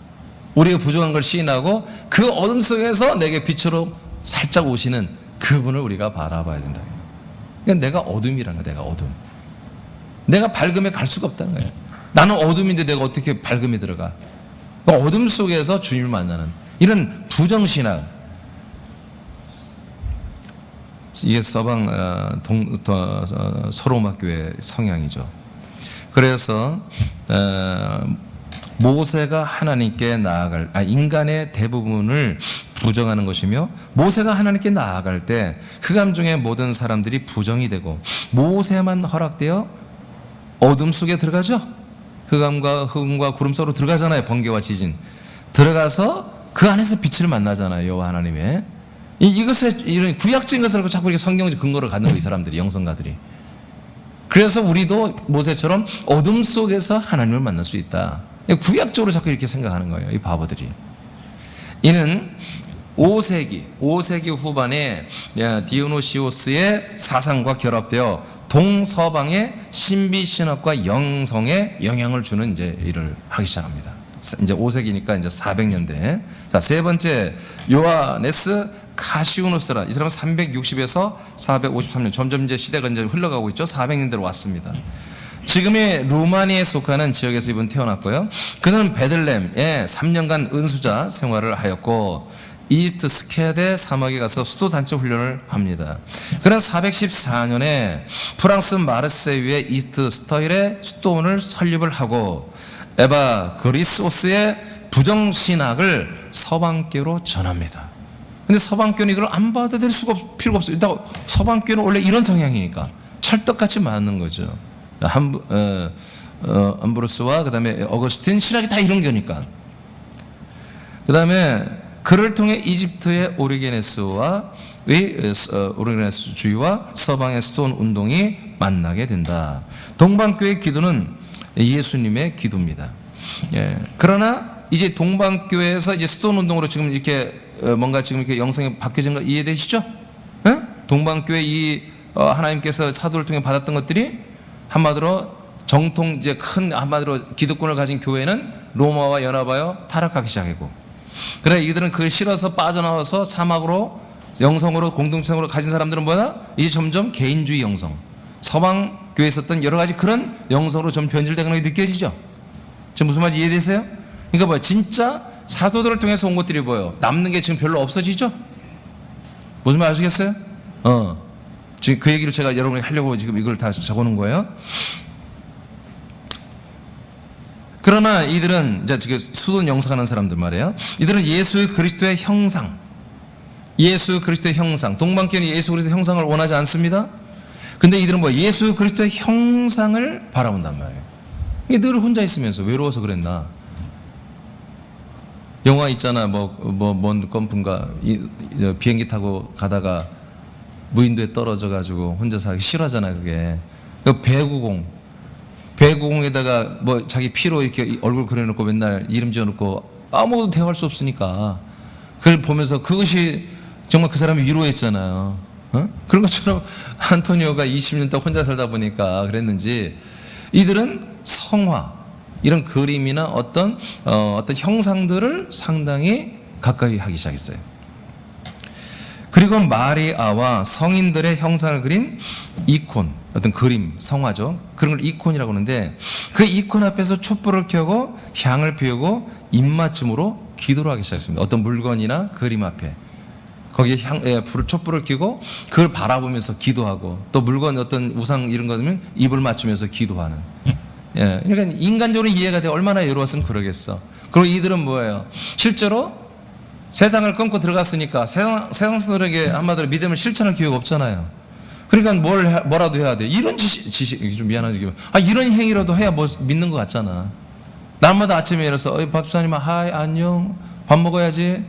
우리의 부족한 걸 시인하고 그 어둠 속에서 내게 빛으로 살짝 오시는 그분을 우리가 바라봐야 된다. 그러니까 내가 어둠이라는 거야. 내가 어둠. 내가 밝음에 갈 수가 없다는 거예요. 나는 어둠인데 내가 어떻게 밝음에 들어가? 어둠 속에서 주님을 만나는 이런 부정신학. 이게 서방 소로마 교회 성향이죠. 그래서 모세가 하나님께 나아갈 인간의 대부분을 부정하는 것이며 모세가 하나님께 나아갈 때 흑암 중에 모든 사람들이 부정이 되고 모세만 허락되어 어둠 속에 들어가죠. 흑암과 구름 속으로 들어가잖아요. 번개와 지진 들어가서 그 안에서 빛을 만나잖아요. 여호와 하나님의. 이것에 이런 구약적인 것을 자꾸 이렇게 성경의 근거를 갖는 거예요. 이 사람들이, 영성가들이. 그래서 우리도 모세처럼 어둠 속에서 하나님을 만날 수 있다. 구약적으로 자꾸 이렇게 생각하는 거예요. 이 바보들이. 이는 5세기 후반에 디오노시오스의 사상과 결합되어 동서방의 신비신학과 영성에 영향을 주는 이제 일을 하기 시작합니다. 이제 5세기니까 이제 400년대. 자, 세 번째 요하네스 카시우누스라. 이 사람은 360에서 453년. 점점 이제 시대가 이제 흘러가고 있죠. 400년대로 왔습니다. 지금의 루마니아에 속하는 지역에서 이분 태어났고요. 그는 베들렘에 3년간 은수자 생활을 하였고 이집트 스케데 사막에 가서 수도 단체 훈련을 합니다. 그는 414년에 프랑스 마르세유의 이집트 스타일의 수도원을 설립을 하고 에바 그리소스의 부정신학을 서방교로 전합니다. 근데 서방교는 이걸 안 받아들일 필요가 없어요. 일단 서방교는 원래 이런 성향이니까 찰떡같이 맞는 거죠. 암브로스와 그 다음에 어거스틴 신학이 다 이런 거니까. 그 다음에 그를 통해 이집트의 오리게네스주의와 서방의 수도원 운동이 만나게 된다. 동방교의 기도는 예수님의 기도입니다. 그러나 이제 동방교회에서 이제 수도원 운동으로 지금 이렇게 뭔가 지금 이렇게 영성이 바뀌어진 거 이해되시죠? 동방교회 하나님께서 사도를 통해 받았던 것들이 한마디로 정통 이제 큰 한마디로 기득권을 가진 교회는 로마와 연합하여 타락하기 시작했고, 그래 이들은 그걸 싫어서 빠져나와서 사막으로 영성으로 공동체로 가진 사람들은 뭐야? 이제 점점 개인주의 영성, 서방 교회에 있었던 여러 가지 그런 영성으로 좀 변질되는 게 느껴지죠? 지금 무슨 말인지 이해되세요? 그러니까 뭐야? 진짜 사도들을 통해서 온 것들이 뭐예요? 남는 게 지금 별로 없어지죠? 무슨 말 아시겠어요? 지금 그 얘기를 제가 여러분에게 하려고 지금 이걸 다 적어놓은 거예요. 그러나 이들은 이제 지금 수돈 영성하는 사람들 말이에요. 이들은 예수 그리스도의 형상, 동방교회는 예수 그리스도의 형상을 원하지 않습니다. 근데 이들은 뭐 예수 그리스도의 형상을 바라본단 말이에요. 이게 늘 혼자 있으면서 외로워서 그랬나? 영화 있잖아, 먼 건분가 비행기 타고 가다가 무인도에 떨어져가지고 혼자서 하기 싫어하잖아, 그게. 배구공에다가 뭐 자기 피로 이렇게 얼굴 그려놓고 맨날 이름 지어놓고 아무것도 대화할 수 없으니까. 그걸 보면서 그것이 정말 그 사람이 위로했잖아요. 그런 것처럼 안토니오가 20년 동안 혼자 살다 보니까 그랬는지 이들은 성화, 이런 그림이나 어떤 형상들을 상당히 가까이 하기 시작했어요. 그리고 마리아와 성인들의 형상을 그린 이콘, 어떤 그림, 성화죠. 그런 걸 이콘이라고 하는데 그 이콘 앞에서 촛불을 켜고 향을 피우고 입맞춤으로 기도를 하기 시작했습니다. 어떤 물건이나 그림 앞에 거기에 촛불을 켜고 그걸 바라보면서 기도하고, 또 물건 어떤 우상 이런 거면 입을 맞추면서 기도하는. 그러니까 인간적으로 이해가 돼 얼마나 외로웠으면 그러겠어. 그리고 이들은 뭐예요? 실제로 세상을 끊고 들어갔으니까 세상 사람들에게 한마디로 믿음을 실천할 기회가 없잖아요. 그러니까 뭐라도 해야 돼. 이런 지식 좀 미안하지만 이런 행위라도 해야 뭐 믿는 것 같잖아. 날마다 아침에 일어나서 밥사님 하이 안녕, 밥 먹어야지,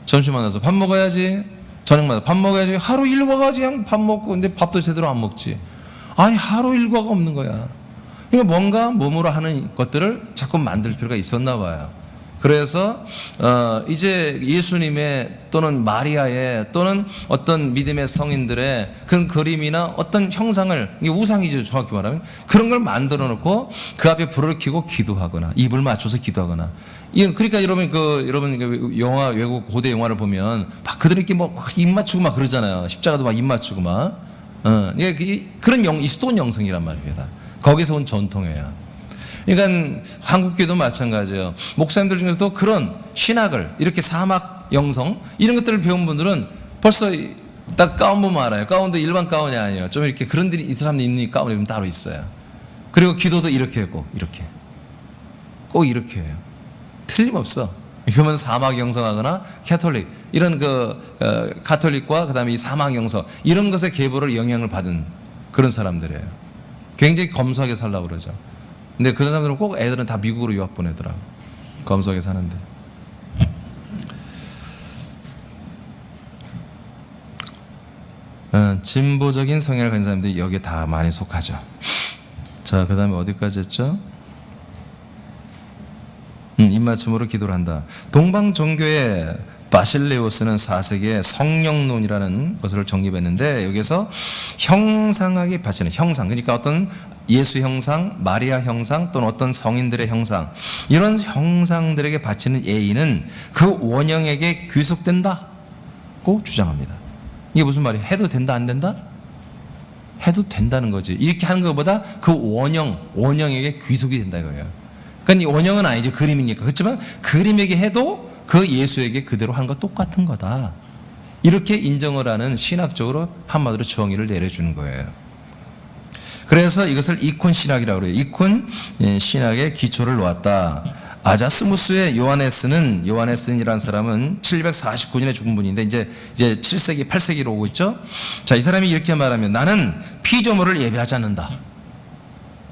점심 만나서 밥 먹어야지, 저녁마다 밥 먹어야지. 하루 일과가 그냥 밥 먹고, 근데 밥도 제대로 안 먹지. 아니 하루 일과가 없는 거야. 그러니까 뭔가 몸으로 하는 것들을 자꾸 만들 필요가 있었나 봐요. 그래서 이제 예수님의 또는 마리아의 또는 어떤 믿음의 성인들의 그런 그림이나 어떤 형상을, 이게 우상이죠 정확히 말하면, 그런 걸 만들어 놓고 그 앞에 불을 켜고 기도하거나 입을 맞춰서 기도하거나. 그러니까 여러분 영화, 외국 고대 영화를 보면 막 그들이 이렇게 뭐 입 맞추고 막 그러잖아요. 십자가도 막 입 맞추고 막. 그런 이스톤 영성이란 말입니다. 거기서 온 전통이에요. 그러니까 한국교도 마찬가지예요. 목사님들 중에서도 그런 신학을, 이렇게 사막 영성 이런 것들을 배운 분들은 벌써 딱 가운 보면 알아요. 가운도 일반 가운이 아니에요. 좀 이렇게 그런들이 이 사람들 입는 가운이 좀 따로 있어요. 그리고 기도도 이렇게 하고 이렇게 꼭 이렇게 해요. 틀림없어. 그러면 사막 영성하거나 캐톨릭 이런 가톨릭과 그다음에 이 사막 영성 이런 것의 계보를 영향을 받은 그런 사람들이에요. 굉장히 검소하게 살라고 그러죠. 근데 그런 사람들은 꼭 애들은 다 미국으로 유학 보내더라고. 검소하게 사는데. 진보적인 성향을 가진 사람들이 여기에 다 많이 속하죠. 자, 그 다음에 어디까지 했죠? 입맞춤으로 기도를 한다. 동방 종교의 바실레오스는 4세기에 성령론이라는 것을 정립했는데, 여기서 형상하게 바치는 형상, 그러니까 어떤 예수 형상, 마리아 형상 또는 어떤 성인들의 형상, 이런 형상들에게 바치는 예의는 그 원형에게 귀속된다고 주장합니다. 이게 무슨 말이에요? 해도 된다 안 된다? 해도 된다는 거지. 이렇게 하는 것보다 그 원형에게 귀속이 된다 이거예요. 그러니까 이 원형은 아니죠. 그림이니까. 그렇지만 그림에게 해도 그 예수에게 그대로 하는 거 똑같은 거다. 이렇게 인정을 하는 신학적으로 한마디로 정의를 내려주는 거예요. 그래서 이것을 이콘 신학이라고 그래요. 이콘 신학의 기초를 놓았다. 아자스무스의 요하네슨이라는 사람은 749년에 죽은 분인데 이제 7세기, 8세기로 오고 있죠. 자, 이 사람이 이렇게 말하면 나는 피조물을 예배하지 않는다.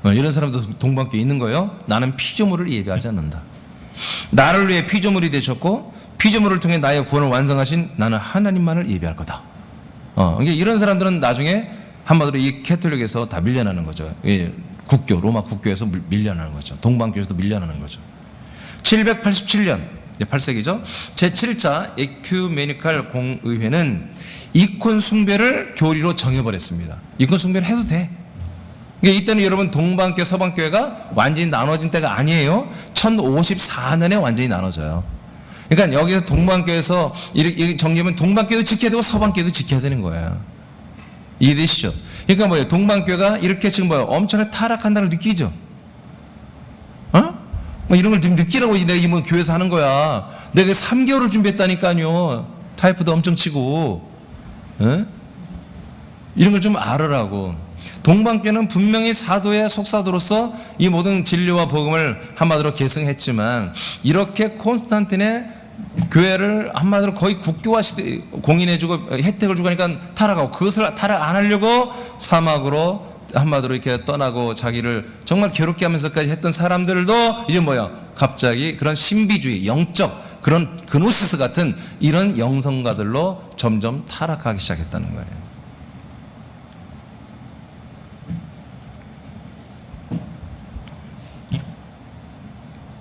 이런 사람도 동방교에 있는 거예요. 나는 피조물을 예배하지 않는다. 나를 위해 피조물이 되셨고 피조물을 통해 나의 구원을 완성하신 나는 하나님만을 예배할 거다. 이런 사람들은 나중에 한마디로 이 캐톨릭에서 다 밀려나는 거죠. 로마 국교에서 밀려나는 거죠. 동방교에서도 밀려나는 거죠. 787년 8세기죠. 제7차 에큐메니칼 공의회는 이콘 숭배를 교리로 정해버렸습니다. 이콘 숭배를 해도 돼. 이때는 여러분 동방교 서방교회가 완전히 나눠진 때가 아니에요. 1054년에 완전히 나눠져요. 그러니까 여기서 동방교에서 이렇게 정리하면 동방교도 지켜야 되고 서방교도 지켜야 되는 거예요. 이해되시죠? 그러니까 뭐예요? 동방교회가 이렇게 지금 엄청나게 타락한다는 걸 느끼죠? 이런 걸 지금 느끼라고 내가 뭐 교회에서 하는 거야. 내가 3개월을 준비했다니까요. 타이프도 엄청 치고. 이런 걸 좀 알으라고. 동방교회는 분명히 사도의 속사도로서 이 모든 진리와 복음을 한마디로 계승했지만, 이렇게 콘스탄틴의 교회를 한마디로 거의 국교화 시대 공인해주고 혜택을 주고 하니까 타락하고, 그것을 타락 안 하려고 사막으로 한마디로 이렇게 떠나고 자기를 정말 괴롭게 하면서까지 했던 사람들도 이제 갑자기 그런 신비주의, 영적 그런 그노시스 같은 이런 영성가들로 점점 타락하기 시작했다는 거예요.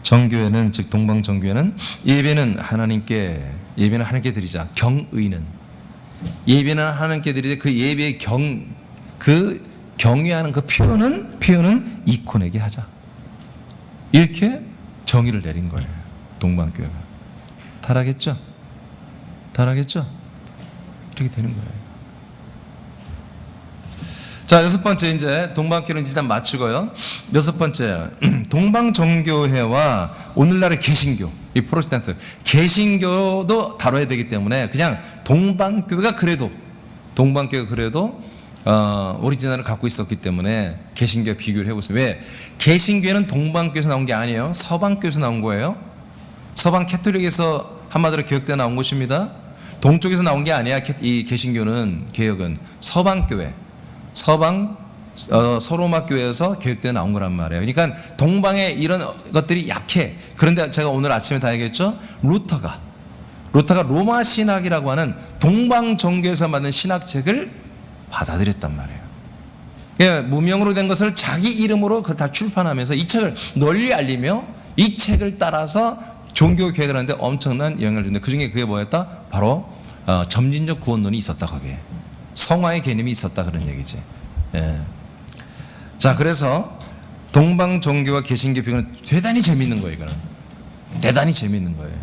정교회는, 즉 동방정교회는 예배는 하나님께 드리자. 경의는, 예배는 하나님께 드리되 그 예배의 그 경외하는 그 표현은 이콘에게 하자. 이렇게 정의를 내린 거예요. 동방교회가. 타락했죠? 이렇게 되는 거예요. 자, 여섯 번째, 이제 동방교회는 일단 마치고요. 여섯 번째, 동방정교회와 오늘날의 개신교, 이 프로테스탄트 개신교도 다뤄야 되기 때문에 그냥 동방교회가 그래도 오리지널을 갖고 있었기 때문에 개신교와 비교를 해보세요. 왜? 개신교회는 동방교회에서 나온 게 아니에요. 서방교회에서 나온 거예요. 서방 캐톨릭에서 한마디로 교역대 나온 것입니다. 동쪽에서 나온 게 아니야. 이 개신교는, 개혁은 서방교회, 서로마 교회에서 교육대에 나온 거란 말이에요. 그러니까 동방에 이런 것들이 약해. 그런데 제가 오늘 아침에 다 얘기했죠. 루터가 로마 신학이라고 하는 동방 정교에서 만든 신학책을 받아들였단 말이에요. 그러니까 무명으로 된 것을 자기 이름으로 다 출판하면서 이 책을 널리 알리며 이 책을 따라서 종교 개혁을 하는데 엄청난 영향을 주는데, 그 중에 그게 뭐였다? 바로 점진적 구원론이 있었다. 거기에 성화의 개념이 있었다, 그런 얘기지. 예. 자, 그래서 동방 종교와 개신교 비교는 대단히 재밌는 거예요. 이거는 대단히 재밌는 거예요.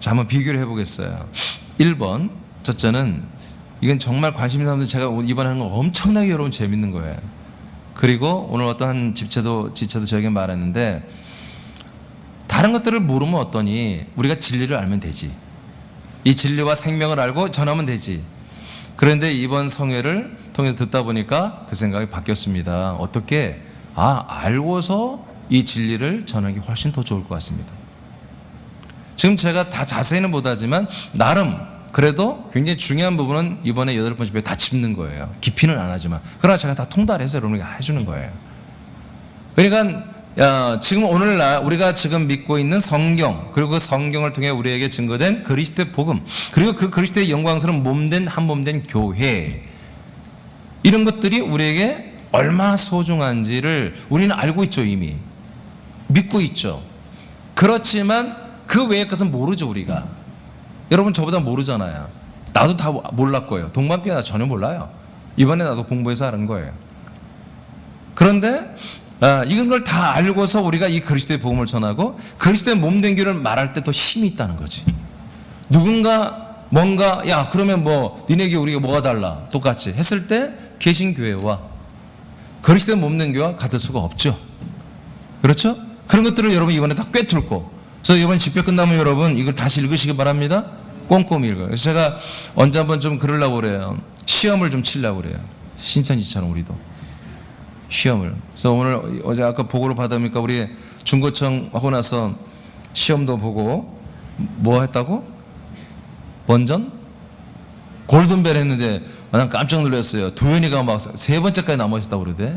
자, 한번 비교를 해보겠어요. 1번, 첫째는 이건 정말 관심 있는 사람들, 제가 이번에 하는 거 엄청나게 여러분 재밌는 거예요. 그리고 오늘 어떤 지체도 저에게 말했는데, 다른 것들을 모르면 어떠니? 우리가 진리를 알면 되지. 이 진리와 생명을 알고 전하면 되지. 그런데 이번 성회를 통해서 듣다 보니까 그 생각이 바뀌었습니다. 어떻게? 알고서 이 진리를 전하기 훨씬 더 좋을 것 같습니다. 지금 제가 다 자세히는 못하지만 나름 그래도 굉장히 중요한 부분은 이번에 8번 집회에 다 짚는 거예요. 깊이는 안 하지만. 그러나 제가 다 통달해서 여러분에게 해주는 거예요. 그러니까 지금 오늘날 우리가 지금 믿고 있는 성경, 그리고 그 성경을 통해 우리에게 증거된 그리스도의 복음, 그리고 그 그리스도의 영광스러운 한몸된 교회, 이런 것들이 우리에게 얼마나 소중한지를 우리는 알고 있죠. 이미 믿고 있죠. 그렇지만 그 외의 것은 모르죠. 우리가, 여러분 저보다 모르잖아요. 나도 다 몰랐 거예요. 동방교회 나 전혀 몰라요. 이번에 나도 공부해서 아는 거예요. 그런데 이런 걸 다 알고서 우리가 이 그리스도의 복음을 전하고 그리스도의 몸된 교회를 말할 때 더 힘이 있다는 거지. 누군가 뭔가 그러면 니네 교회 우리가 뭐가 달라? 똑같이 했을 때 개신교회와 그리스도의 몸된 교회와 같을 수가 없죠. 그렇죠? 그런 것들을 여러분 이번에 다 꿰뚫고, 그래서 이번 집회 끝나면 여러분 이걸 다시 읽으시기 바랍니다. 꼼꼼히 읽어요. 그래서 제가 언제 한번 좀 그러려고 그래요. 시험을 좀 치려고 그래요. 신천지처럼 우리도 시험을. 그래서 어제 아까 보고를 받으니까 우리 중고청 하고 나서 시험도 보고 뭐 했다고? 번전? 골든벨 했는데 난 깜짝 놀랐어요. 도현이가 막 3번째까지 남아있었다고 그러대.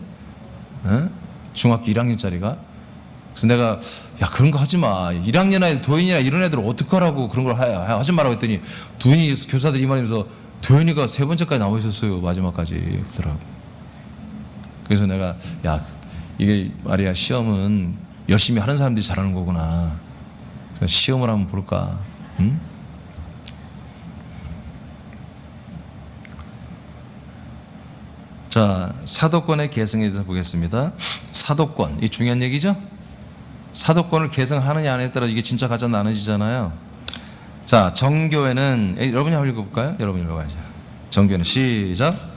중학교 1학년짜리가. 그래서 내가 그런 거 하지 마. 1학년 아이 도현이나 이런 애들 어떡하라고 그런 걸 하지 말라고 했더니 도현이 교사들이 이 말이면서 도현이가 3번째까지 남아있었어요. 마지막까지 그러더라고. 그래서 내가 이게 말이야, 시험은 열심히 하는 사람들이 잘하는 거구나. 그래서 시험을 한번 볼까? 응? 자, 사도권의 개성에 대해서 보겠습니다. 사도권, 이 중요한 얘기죠? 사도권을 개성하느냐 안 하느냐에 따라 이게 진짜 가짜 나눠지잖아요. 자, 정교회는 여러분이 한번 읽어볼까요? 여러분이 읽어봐야죠. 정교회는 시작.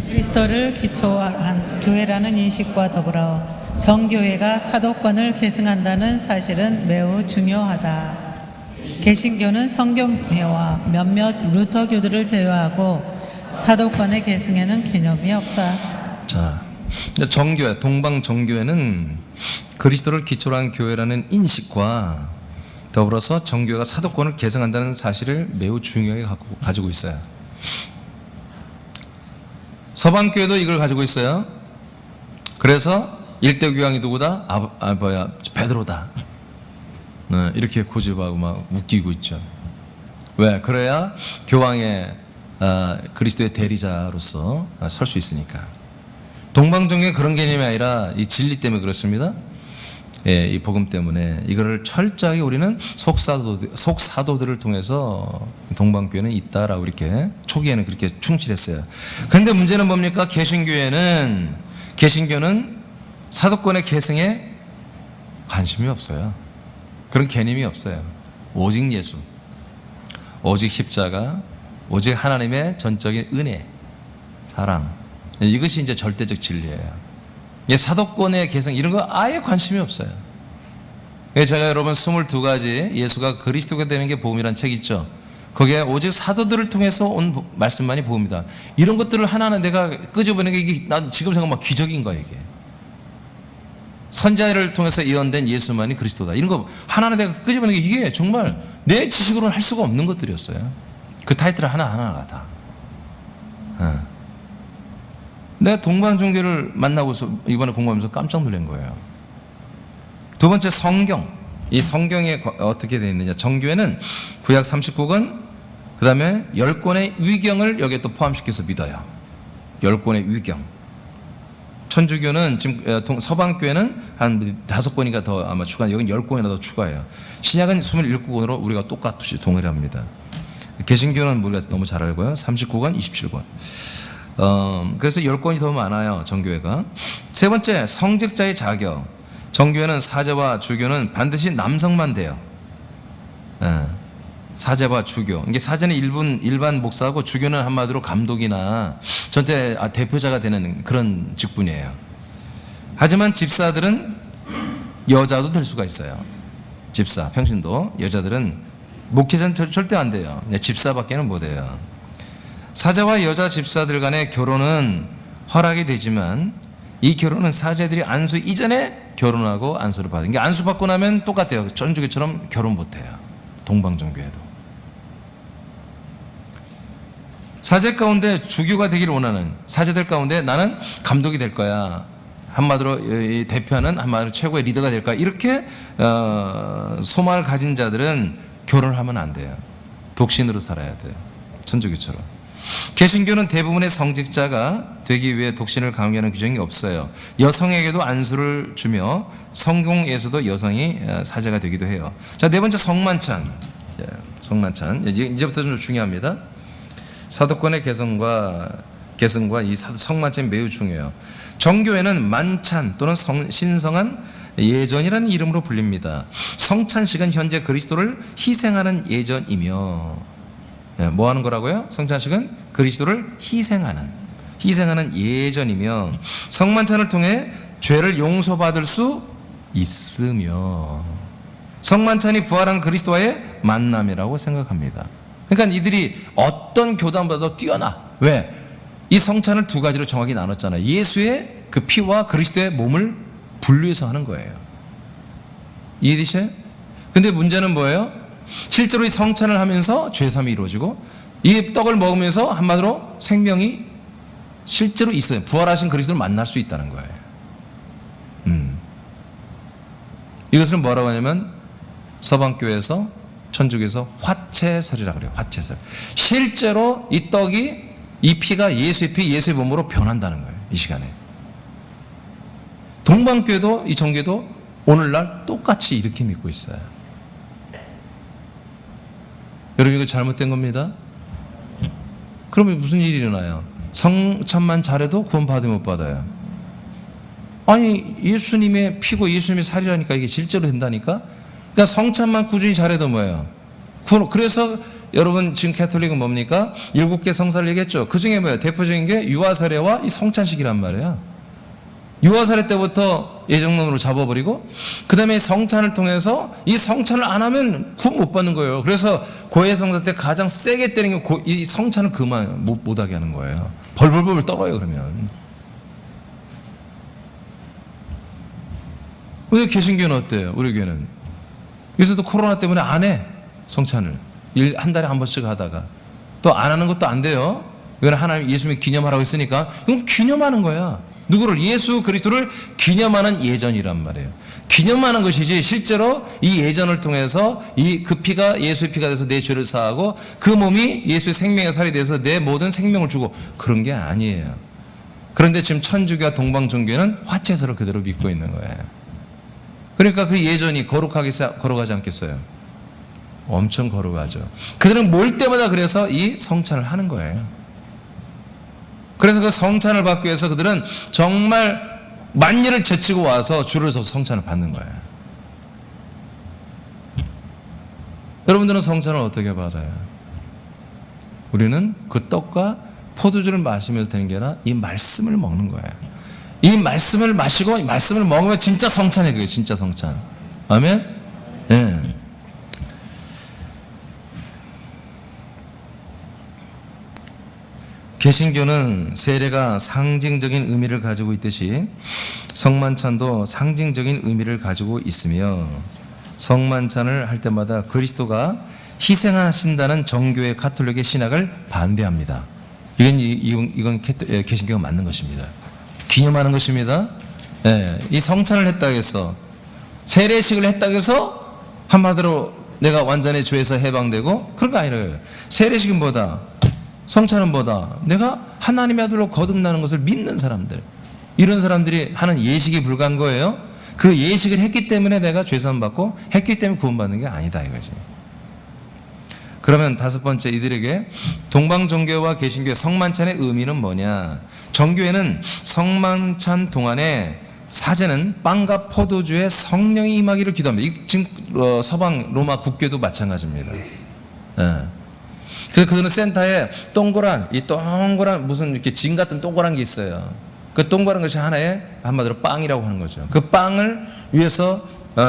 그리스도를 기초한 교회라는 인식과 더불어 정교회가 사도권을 계승한다는 사실은 매우 중요하다. 개신교는 성경회와 몇몇 루터교들을 제외하고 사도권의 계승에는 개념이 없다. 자, 정교회, 동방 정교회는 그리스도를 기초로 한 교회라는 인식과 더불어서 정교회가 사도권을 계승한다는 사실을 매우 중요하게 가지고 있어요. 서방교회도 이걸 가지고 있어요. 그래서 일대 교황이 누구다? 베드로다. 이렇게 고집하고 막 웃기고 있죠. 왜? 그래야 교황의 그리스도의 대리자로서 설 수 있으니까. 동방정교회 그런 개념이 아니라 이 진리 때문에 그렇습니다. 이 복음 때문에 이거를 철저하게 우리는 속사도들을 통해서 동방교회는 있다라고 이렇게 초기에는 그렇게 충실했어요. 그런데 문제는 뭡니까? 개신교는 사도권의 계승에 관심이 없어요. 그런 개념이 없어요. 오직 예수, 오직 십자가, 오직 하나님의 전적인 은혜, 사랑, 이것이 이제 절대적 진리예요. 사도권의 계승 이런 거 아예 관심이 없어요. 제가 여러분 22가지 예수가 그리스도가 되는 게 복음이란 책 있죠. 거기에 오직 사도들을 통해서 온 말씀만이 복음이다. 이런 것들을 하나하나 내가 끄집어내는 게 이게 난 지금 생각하면 기적인 거야. 이게 선자를 통해서 예언된 예수만이 그리스도다. 이런 거 하나하나 내가 끄집어내는 게 이게 정말 내 지식으로는 할 수가 없는 것들이었어요. 그 타이틀을 하나하나가 다. 내가 동방종교를 만나고서 이번에 공부하면서 깜짝 놀란 거예요. 두 번째, 성경. 이 성경에 어떻게 되어 있느냐. 정교회는 구약 39권, 그 다음에 10권의 위경을 여기에 또 포함시켜서 믿어요. 10권의 위경. 천주교는 지금 서방교회는 한 5권인가 더 아마 추가, 여긴 10권이나 더 추가해요. 신약은 27권으로 우리가 똑같이 동일합니다. 개신교는 우리가 너무 잘 알고요. 39권, 27권. 그래서 10권이 더 많아요. 정교회가. 세 번째, 성직자의 자격. 정교회는 사제와 주교는 반드시 남성만 돼요. 사제와 주교. 이게 사제는 일반 목사하고 주교는 한마디로 감독이나 전체 대표자가 되는 그런 직분이에요. 하지만 집사들은 여자도 될 수가 있어요. 집사, 평신도. 여자들은 목회자는 절대 안 돼요. 집사밖에는 못 해요. 사제와 여자 집사들 간의 결혼은 허락이 되지만 이 결혼은 사제들이 안수 이전에 결혼하고 안수를 받은 게, 안수 받고 나면 똑같아요. 천주교처럼 결혼 못해요. 동방정교회도. 사제 가운데 주교가 되기를 원하는 사제들 가운데 나는 감독이 될 거야. 한마디로 대표하는 한마디로 최고의 리더가 될 거야. 이렇게 소망을 가진 자들은 결혼을 하면 안 돼요. 독신으로 살아야 돼요. 천주교처럼. 개신교는 대부분의 성직자가 되기 위해 독신을 강요하는 규정이 없어요. 여성에게도 안수를 주며 성공에서도 여성이 사제가 되기도 해요. 자, 네 번째, 성만찬. 성만찬. 이제부터 좀 중요합니다. 사도권의 계승과 이 성만찬이 매우 중요해요. 정교회는 만찬 또는 신성한 예전이라는 이름으로 불립니다. 성찬식은 현재 그리스도를 희생하는 예전이며, 뭐 하는 거라고요? 성찬식은 그리스도를 희생하는 예전이며, 성만찬을 통해 죄를 용서받을 수 있으며, 성만찬이 부활한 그리스도와의 만남이라고 생각합니다. 그러니까 이들이 어떤 교단보다도 뛰어나. 왜? 이 성찬을 두 가지로 정확히 나눴잖아요. 예수의 그 피와 그리스도의 몸을 분류해서 하는 거예요. 이해되셔요? 근데 문제는 뭐예요? 실제로 이 성찬을 하면서 죄삼이 이루어지고, 이 떡을 먹으면서 한마디로 생명이 실제로 있어요. 부활하신 그리스도를 만날 수 있다는 거예요. 이것을 뭐라고 하냐면 서방교회에서, 천주교에서 화채설이라고 그래요. 화채설. 실제로 이 떡이, 이 피가 예수의 피, 예수의 몸으로 변한다는 거예요. 이 시간에. 동방교회도 이 정교도 오늘날 똑같이 이렇게 믿고 있어요. 여러분, 이거 잘못된 겁니다. 그러면 무슨 일이 일어나요? 성찬만 잘해도 구원 받으면 못 받아요. 아니, 예수님의 피고 예수님의 살이라니까 이게 실제로 된다니까. 그러니까 성찬만 꾸준히 잘해도 뭐예요? 그래서 여러분 지금 캐톨릭은 뭡니까? 7개 성사를 얘기했죠. 그 중에 뭐예요? 대표적인 게 유아사례와 이 성찬식이란 말이에요. 유아사례 때부터 예정론으로 잡아버리고, 그 다음에 성찬을 통해서 이 성찬을 안 하면 구원 못 받는 거예요. 그래서 고해성사 때 가장 세게 때리는 게 이 성찬을 그만 못하게 하는 거예요. 벌벌벌 떨어요. 그러면. 우리 개신교는 어때요? 우리 교회는 요새도 코로나 때문에 안 해. 성찬을 한 달에 한 번씩 하다가 또 안 하는 것도 안 돼요. 이건 하나님 예수님이 기념하라고 했으니까 이건 기념하는 거야. 누구를? 예수 그리스도를 기념하는 예전이란 말이에요. 기념하는 것이지 실제로 이 예전을 통해서 그 피가 예수의 피가 돼서 내 죄를 사하고 그 몸이 예수의 생명의 살이 돼서 내 모든 생명을 주고, 그런 게 아니에요. 그런데 지금 천주교와 동방정교회는 화채설을 그대로 믿고 있는 거예요. 그러니까 그 예전이 거룩하게 걸어가지 않겠어요? 엄청 거룩하죠. 그들은 몰 때마다 그래서 이 성찬을 하는 거예요. 그래서 그 성찬을 받기 위해서 그들은 정말 만리를 제치고 와서 줄을 서서 성찬을 받는 거예요. 여러분들은 성찬을 어떻게 받아요? 우리는 그 떡과 포도주를 마시면서 되는 게 아니라 이 말씀을 먹는 거예요. 이 말씀을 마시고 이 말씀을 먹으면 진짜 성찬이에요. 그게 진짜 성찬. 아멘? 예. 개신교는 세례가 상징적인 의미를 가지고 있듯이 성만찬도 상징적인 의미를 가지고 있으며 성만찬을 할 때마다 그리스도가 희생하신다는 정교의 가톨릭의 신학을 반대합니다. 이건 개신교가 맞는 것입니다. 기념하는 것입니다. 예, 이 성찬을 했다고 해서 세례식을 했다고 해서 한마디로 내가 완전히 죄에서 해방되고 그런 거 아니라요. 세례식은 뭐다? 성찬은 뭐다? 내가 하나님의 아들로 거듭나는 것을 믿는 사람들, 이런 사람들이 하는 예식이 불과한 거예요. 그 예식을 했기 때문에 내가 죄사함 받고 했기 때문에 구원받는 게 아니다 이거지. 그러면 다섯 번째, 이들에게 동방정교와 개신교의 성만찬의 의미는 뭐냐? 정교회는 성만찬 동안에 사제는 빵과 포도주에 성령이 임하기를 기도합니다. 지금 서방 로마 국교도 마찬가지입니다. 예. 그래서 그들은 센터에 동그란 무슨 이렇게 진 같은 동그란 게 있어요. 그 동그란 것이 하나의 한마디로 빵이라고 하는 거죠. 그 빵을 위해서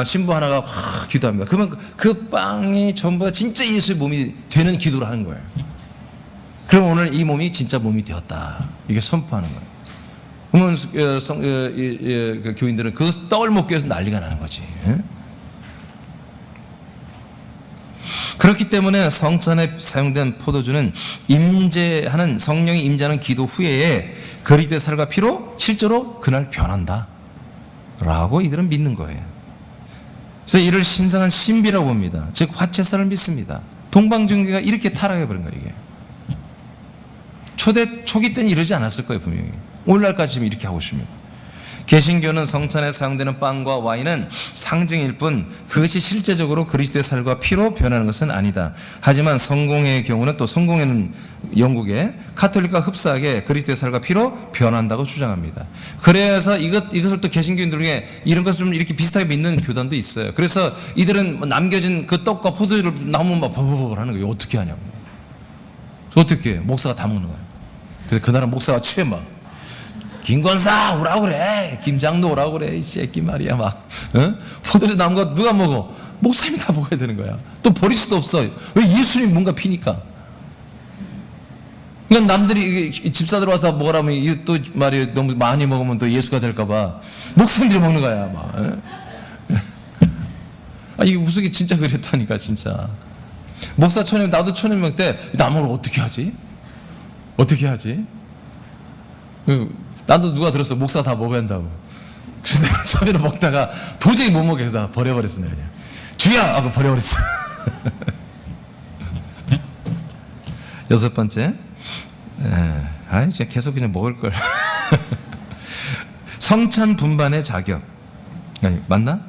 신부 하나가 확 기도합니다. 그러면 그 빵이 전부 다 진짜 예수의 몸이 되는 기도를 하는 거예요. 그럼 오늘 이 몸이 진짜 몸이 되었다. 이게 선포하는 거예요. 그러면 그 교인들은 그 떡을 먹기 위해서 난리가 나는 거지. 그렇기 때문에 성찬에 사용된 포도주는 임재하는 성령이 임재하는 기도 후에 그리스도의 살과 피로 실제로 그날 변한다 라고 이들은 믿는 거예요. 그래서 이를 신성한 신비라고 봅니다. 즉 화채살을 믿습니다. 동방정교가 이렇게 타락해버린 거예요. 이게 초기 때는 이러지 않았을 거예요. 분명히 오늘날까지 지금 이렇게 하고 있습니다. 개신교는 성찬에 사용되는 빵과 와인은 상징일 뿐 그것이 실제적으로 그리스도의 살과 피로 변하는 것은 아니다. 하지만 성공회의 경우는 또 성공회는 영국의 카톨릭과 흡사하게 그리스도의 살과 피로 변한다고 주장합니다. 그래서 이것을 또 개신교인들 중에 이런 것을 좀 이렇게 비슷하게 믿는 교단도 있어요. 그래서 이들은 남겨진 그 떡과 포도주를 나오면 막 버버버 하는 거예요. 어떻게 하냐고. 어떻게 해요? 목사가 다 먹는 거예요. 그래서 그날은 목사가 취해 막 김권사 오라고 그래, 김장도 오라고 그래, 이 새끼 말이야 막 포도주 남은 거 누가 먹어? 목사님이 다 먹어야 되는 거야. 또 버릴 수도 없어. 왜? 예수님 뭔가 피니까. 그러니까 남들이 집사들 와서 먹으라면 이 또 말이 너무 많이 먹으면 또 예수가 될까봐 목사님들이 먹는 거야 막. 이 우스기 진짜 그랬다니까 진짜. 목사 초년, 나도 초년명 때 나무를 어떻게 하지? 어떻게 하지? 나도 누가 들었어. 목사 다 먹어야 한다고. 그래서 내가 처음에 먹다가 도저히 못 먹게 해서 버려버렸어. 그냥 주야! 하고 버려버렸어. 여섯 번째, 이제 계속 그냥 먹을걸. 성찬 분반의 자격. 맞나?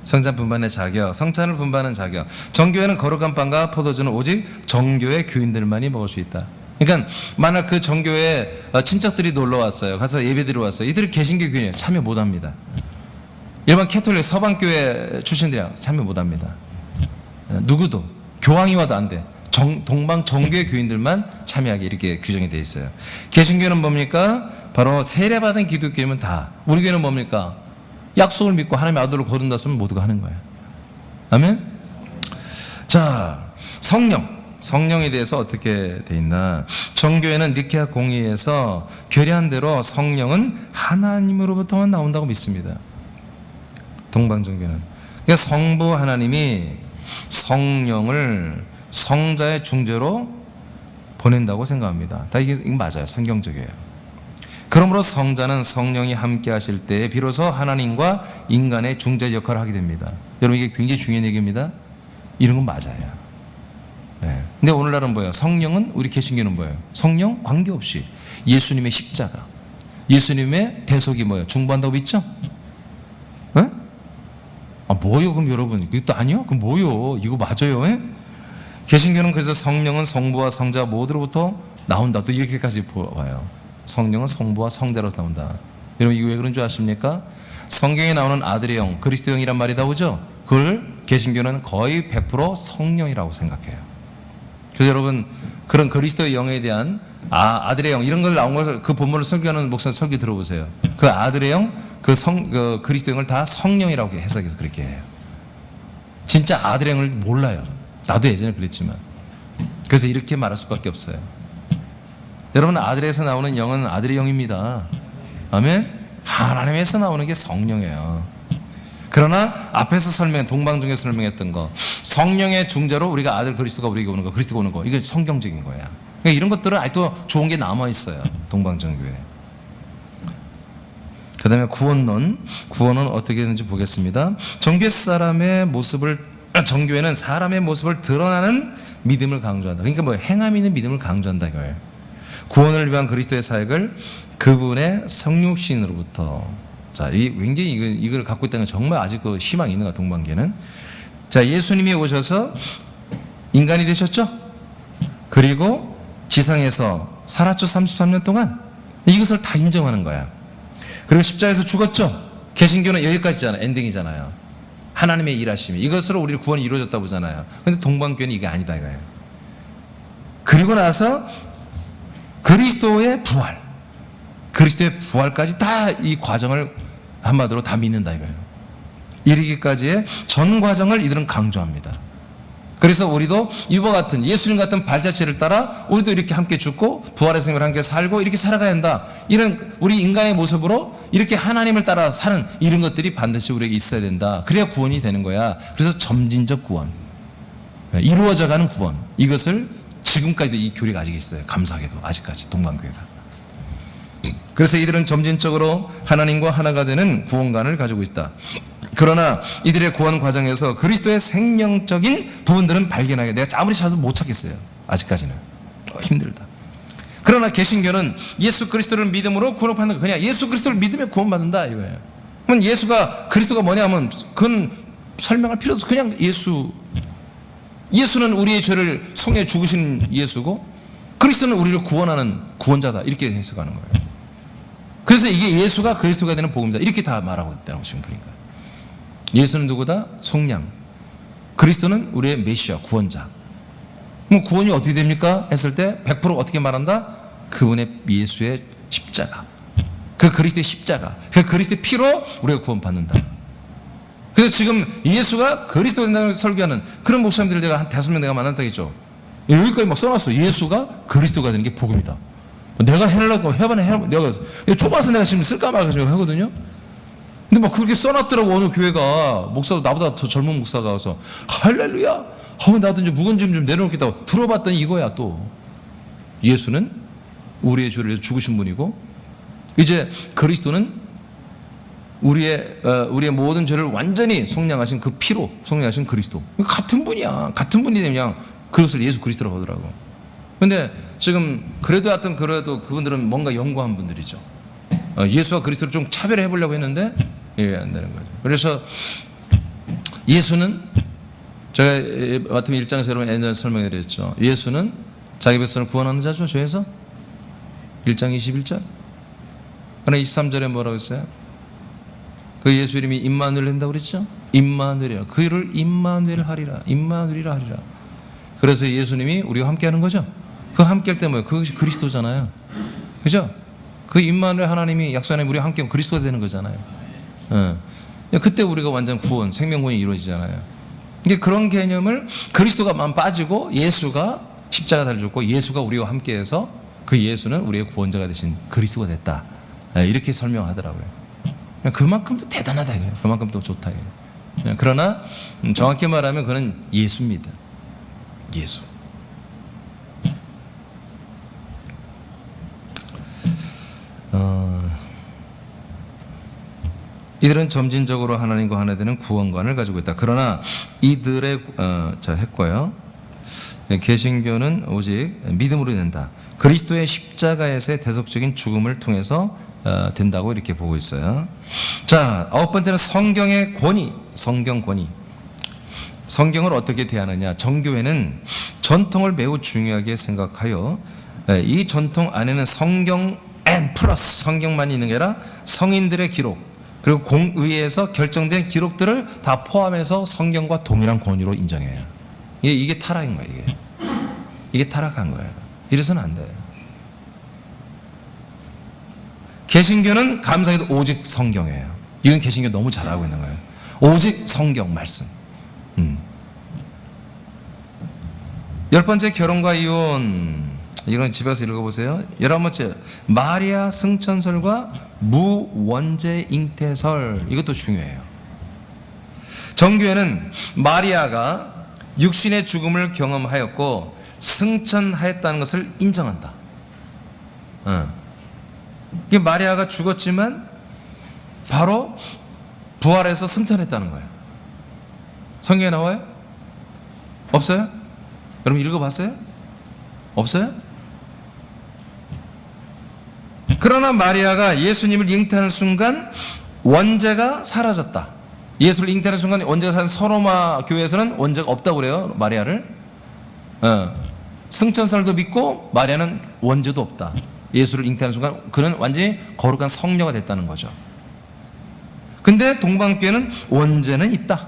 성찬 분반의 자격, 성찬을 분반하는 자격. 정교회는 거룩한 빵과 포도주는 오직 정교회 교인들만이 먹을 수 있다. 그러니까 만약 그 정교회 친척들이 놀러 왔어요. 가서 예배드리러 왔어요. 이들이 개신교 교인이에요. 참여 못합니다. 일반 캐톨릭 서방교회 출신들이야 참여 못합니다. 누구도 교황이 와도 안 돼. 동방 정교회 교인들만 참여하게 이렇게 규정이 되어 있어요. 개신교는 뭡니까? 바로 세례받은 기독교인은 다. 우리 교회는 뭡니까? 약속을 믿고 하나님의 아들로 거듭났으면 모두가 하는 거예요. 아멘? 자, 성령에 대해서 어떻게 돼 있나? 정교회는 니케아 공의에서 결의한 대로 성령은 하나님으로부터만 나온다고 믿습니다. 동방정교회는. 그러니까 성부 하나님이 성령을 성자의 중재로 보낸다고 생각합니다. 다 이게 맞아요. 성경적이에요. 그러므로 성자는 성령이 함께 하실 때에 비로소 하나님과 인간의 중재 역할을 하게 됩니다. 여러분 이게 굉장히 중요한 얘기입니다. 이런 건 맞아요. 네. 근데 오늘날은 뭐예요? 성령은 우리 개신교는 뭐예요? 성령 관계없이 예수님의 십자가, 예수님의 대속이 뭐예요? 중보한다고 믿죠? 네? 뭐요? 그럼 여러분 이것도 아니요? 그럼 뭐요? 이거 맞아요? 예? 개신교는 그래서 성령은 성부와 성자 모두로부터 나온다. 또 이렇게까지 보아요. 성령은 성부와 성자로 나온다. 여러분 이거 왜 그런 줄 아십니까? 성경에 나오는 아들의 영, 그리스도 영이란 말이 나오죠. 그걸 개신교는 거의 100% 성령이라고 생각해요. 그래서 여러분 그런 그리스도의 영에 대한 아들의 영 이런 걸 나온 걸 그 본문을 설교하는 목사 설교 들어보세요. 그 아들의 영, 그 그리스도 영을 다 성령이라고 해석해서 그렇게 해요. 진짜 아들의 영을 몰라요. 나도 예전에 그랬지만. 그래서 이렇게 말할 수밖에 없어요. 여러분 아들에서 나오는 영은 아들의 영입니다. 아멘. 하나님에서 나오는 게 성령이에요. 그러나 앞에서 동방중에서 설명했던 거 성령의 중재로 우리가 아들 그리스도가 우리에게 오는 거, 그리스도가 오는 거, 이게 성경적인 거야. 그러니까 이런 것들은 아직도 좋은 게 남아있어요. 동방정교회. 그 다음에 구원은 어떻게 되는지 보겠습니다. 정교회는 사람의 모습을 드러나는 믿음을 강조한다. 그러니까 뭐 행함 있는 믿음을 강조한다 이거예요. 구원을 위한 그리스도의 사역을 그분의 성육신으로부터, 자, 굉장히 이걸 갖고 있다는 건 정말 아직도 희망이 있는 거야, 동방계는. 자, 예수님이 오셔서 인간이 되셨죠? 그리고 지상에서 살았죠, 33년 동안. 이것을 다 인정하는 거야. 그리고 십자가에서 죽었죠? 개신교는 여기까지잖아요. 엔딩이잖아요. 하나님의 일하심이. 이것으로 우리 구원이 이루어졌다고 보잖아요. 근데 동방교회는 이게 아니다 이거예요. 그리고 나서 그리스도의 부활까지 다 이 과정을 한마디로 다 믿는다 이거예요. 이르기까지의 전 과정을 이들은 강조합니다. 그래서 우리도 이와 같은 예수님 같은 발자취를 따라 우리도 이렇게 함께 죽고 부활의 생을 함께 살고 이렇게 살아가야 한다. 이런 우리 인간의 모습으로 이렇게 하나님을 따라 사는 이런 것들이 반드시 우리에게 있어야 된다. 그래야 구원이 되는 거야. 그래서 점진적 구원, 이루어져가는 구원, 이것을 지금까지도 이 교리가 아직 있어요. 감사하게도 아직까지 동방교회가. 그래서 이들은 점진적으로 하나님과 하나가 되는 구원관을 가지고 있다. 그러나 이들의 구원 과정에서 그리스도의 생명적인 부분들은 발견하게 내가 아무리 찾아도 못 찾겠어요. 아직까지는 힘들다. 그러나 개신교는 예수 그리스도를 믿음으로 구원받는 거, 그냥 예수 그리스도를 믿으면 구원받는다 이거예요. 그럼 그리스도가 뭐냐면 그건 설명할 필요도 없어. 그냥 예수는 우리의 죄를 속에 죽으신 예수고 그리스도는 우리를 구원하는 구원자다 이렇게 해석하는 거예요. 그래서 이게 예수가 그리스도가 되는 복음이다 이렇게 다 말하고 있다고 지금 보니까. 예수는 누구다? 속량. 그리스도는 우리의 메시아, 구원자. 그럼 구원이 어떻게 됩니까? 했을 때 100% 어떻게 말한다? 그분의 예수의 십자가. 그 그리스도의 십자가. 그 그리스도의 피로 우리가 구원받는다. 그래서 지금 예수가 그리스도가 된다고 설교하는 그런 목사님들을 내가 한 5명 내가 만났다겠죠. 여기까지 막 써놨어. 예수가 그리스도가 되는 게 복음이다. 내가 해보려고 내가 좁아서 내가 지금 쓸까 말까 지금 하거든요. 근데 막 그렇게 써놨더라고. 어느 교회가 목사도 나보다 더 젊은 목사가 와서 할렐루야 나도 이제 묵은 좀 내려놓겠다고 들어봤더니 이거야. 또 예수는 우리의 죄를 위해서 죽으신 분이고 이제 그리스도는 우리의 모든 죄를 완전히 속량하신 그 피로 속량하신 그리스도. 같은 분이야. 같은 분이 그냥 그것을 예수 그리스도라고 하더라고. 근데 지금 그래도 그분들은 뭔가 연구한 분들이죠. 예수와 그리스도를 좀 차별해 보려고 했는데 안 되는 거죠. 그래서 예수는 제가 마태복음 1장에서 여러분 예전에 설명해 드렸죠. 예수는 자기 백성을 구원하는 자죠. 죄에서 1장 21절. 그러나 23절에 뭐라고 했어요? 그 예수 이름이 임마누엘 된다고 그랬죠. 임마누엘이라. 그를 임마누엘 하리라. 임마누엘이라 하리라. 그래서 예수님이 우리와 함께 하는 거죠. 그 함께 할 때 뭐예요? 그것이 그리스도잖아요. 그죠? 그 임마누엘 하나님이 약속하는 우리와 함께 하면 그리스도가 되는 거잖아요. 그때 우리가 완전 구원, 생명구원이 이루어지잖아요. 이게 그런 개념을 그리스도가만 빠지고 예수가 십자가 달렸고 예수가 우리와 함께해서 그 예수는 우리의 구원자가 되신 그리스도가 됐다. 이렇게 설명하더라고요. 그만큼 또 대단하다 이거예요. 그만큼 또 좋다 이거예요. 그러나 정확히 말하면 그는 예수입니다. 예수. 이들은 점진적으로 하나님과 하나 되는 구원관을 가지고 있다. 그러나 이들의 했고요. 개신교는 오직 믿음으로 된다. 그리스도의 십자가에서의 대속적인 죽음을 통해서 된다고 이렇게 보고 있어요. 자, 9번째는 성경의 권위. 성경 권위. 성경을 어떻게 대하느냐. 정교회는 전통을 매우 중요하게 생각하여 이 전통 안에는 성경 앤 플러스 성경만 있는 게 아니라 성인들의 기록 그리고 공의회에서 결정된 기록들을 다 포함해서 성경과 동일한 권위로 인정해요. 이게 타락인 거예요. 이게 타락한 거예요. 이래서는 안 돼요. 개신교는 감사하게도 오직 성경이에요. 이건 개신교 너무 잘하고 있는 거예요. 오직 성경 말씀. 10번째 결혼과 이혼. 이건 집에서 읽어보세요. 11번째 마리아 승천설과 무원죄 잉태설. 이것도 중요해요. 정교회는 마리아가 육신의 죽음을 경험하였고 승천하였다는 것을 인정한다. 이게 마리아가 죽었지만 바로 부활해서 승천했다는 거예요. 성경에 나와요? 없어요? 여러분 읽어봤어요? 없어요? 그러나 마리아가 예수님을 잉태하는 순간 원죄가 사라졌다. 예수를 잉태하는 순간 원죄가 사라진 서로마 교회에서는 원죄가 없다고 그래요. 마리아를. 승천설도 믿고 마리아는 원죄도 없다. 예수를 잉태하는 순간 그는 완전히 거룩한 성녀가 됐다는 거죠. 근데 동방교회는 원죄는 있다.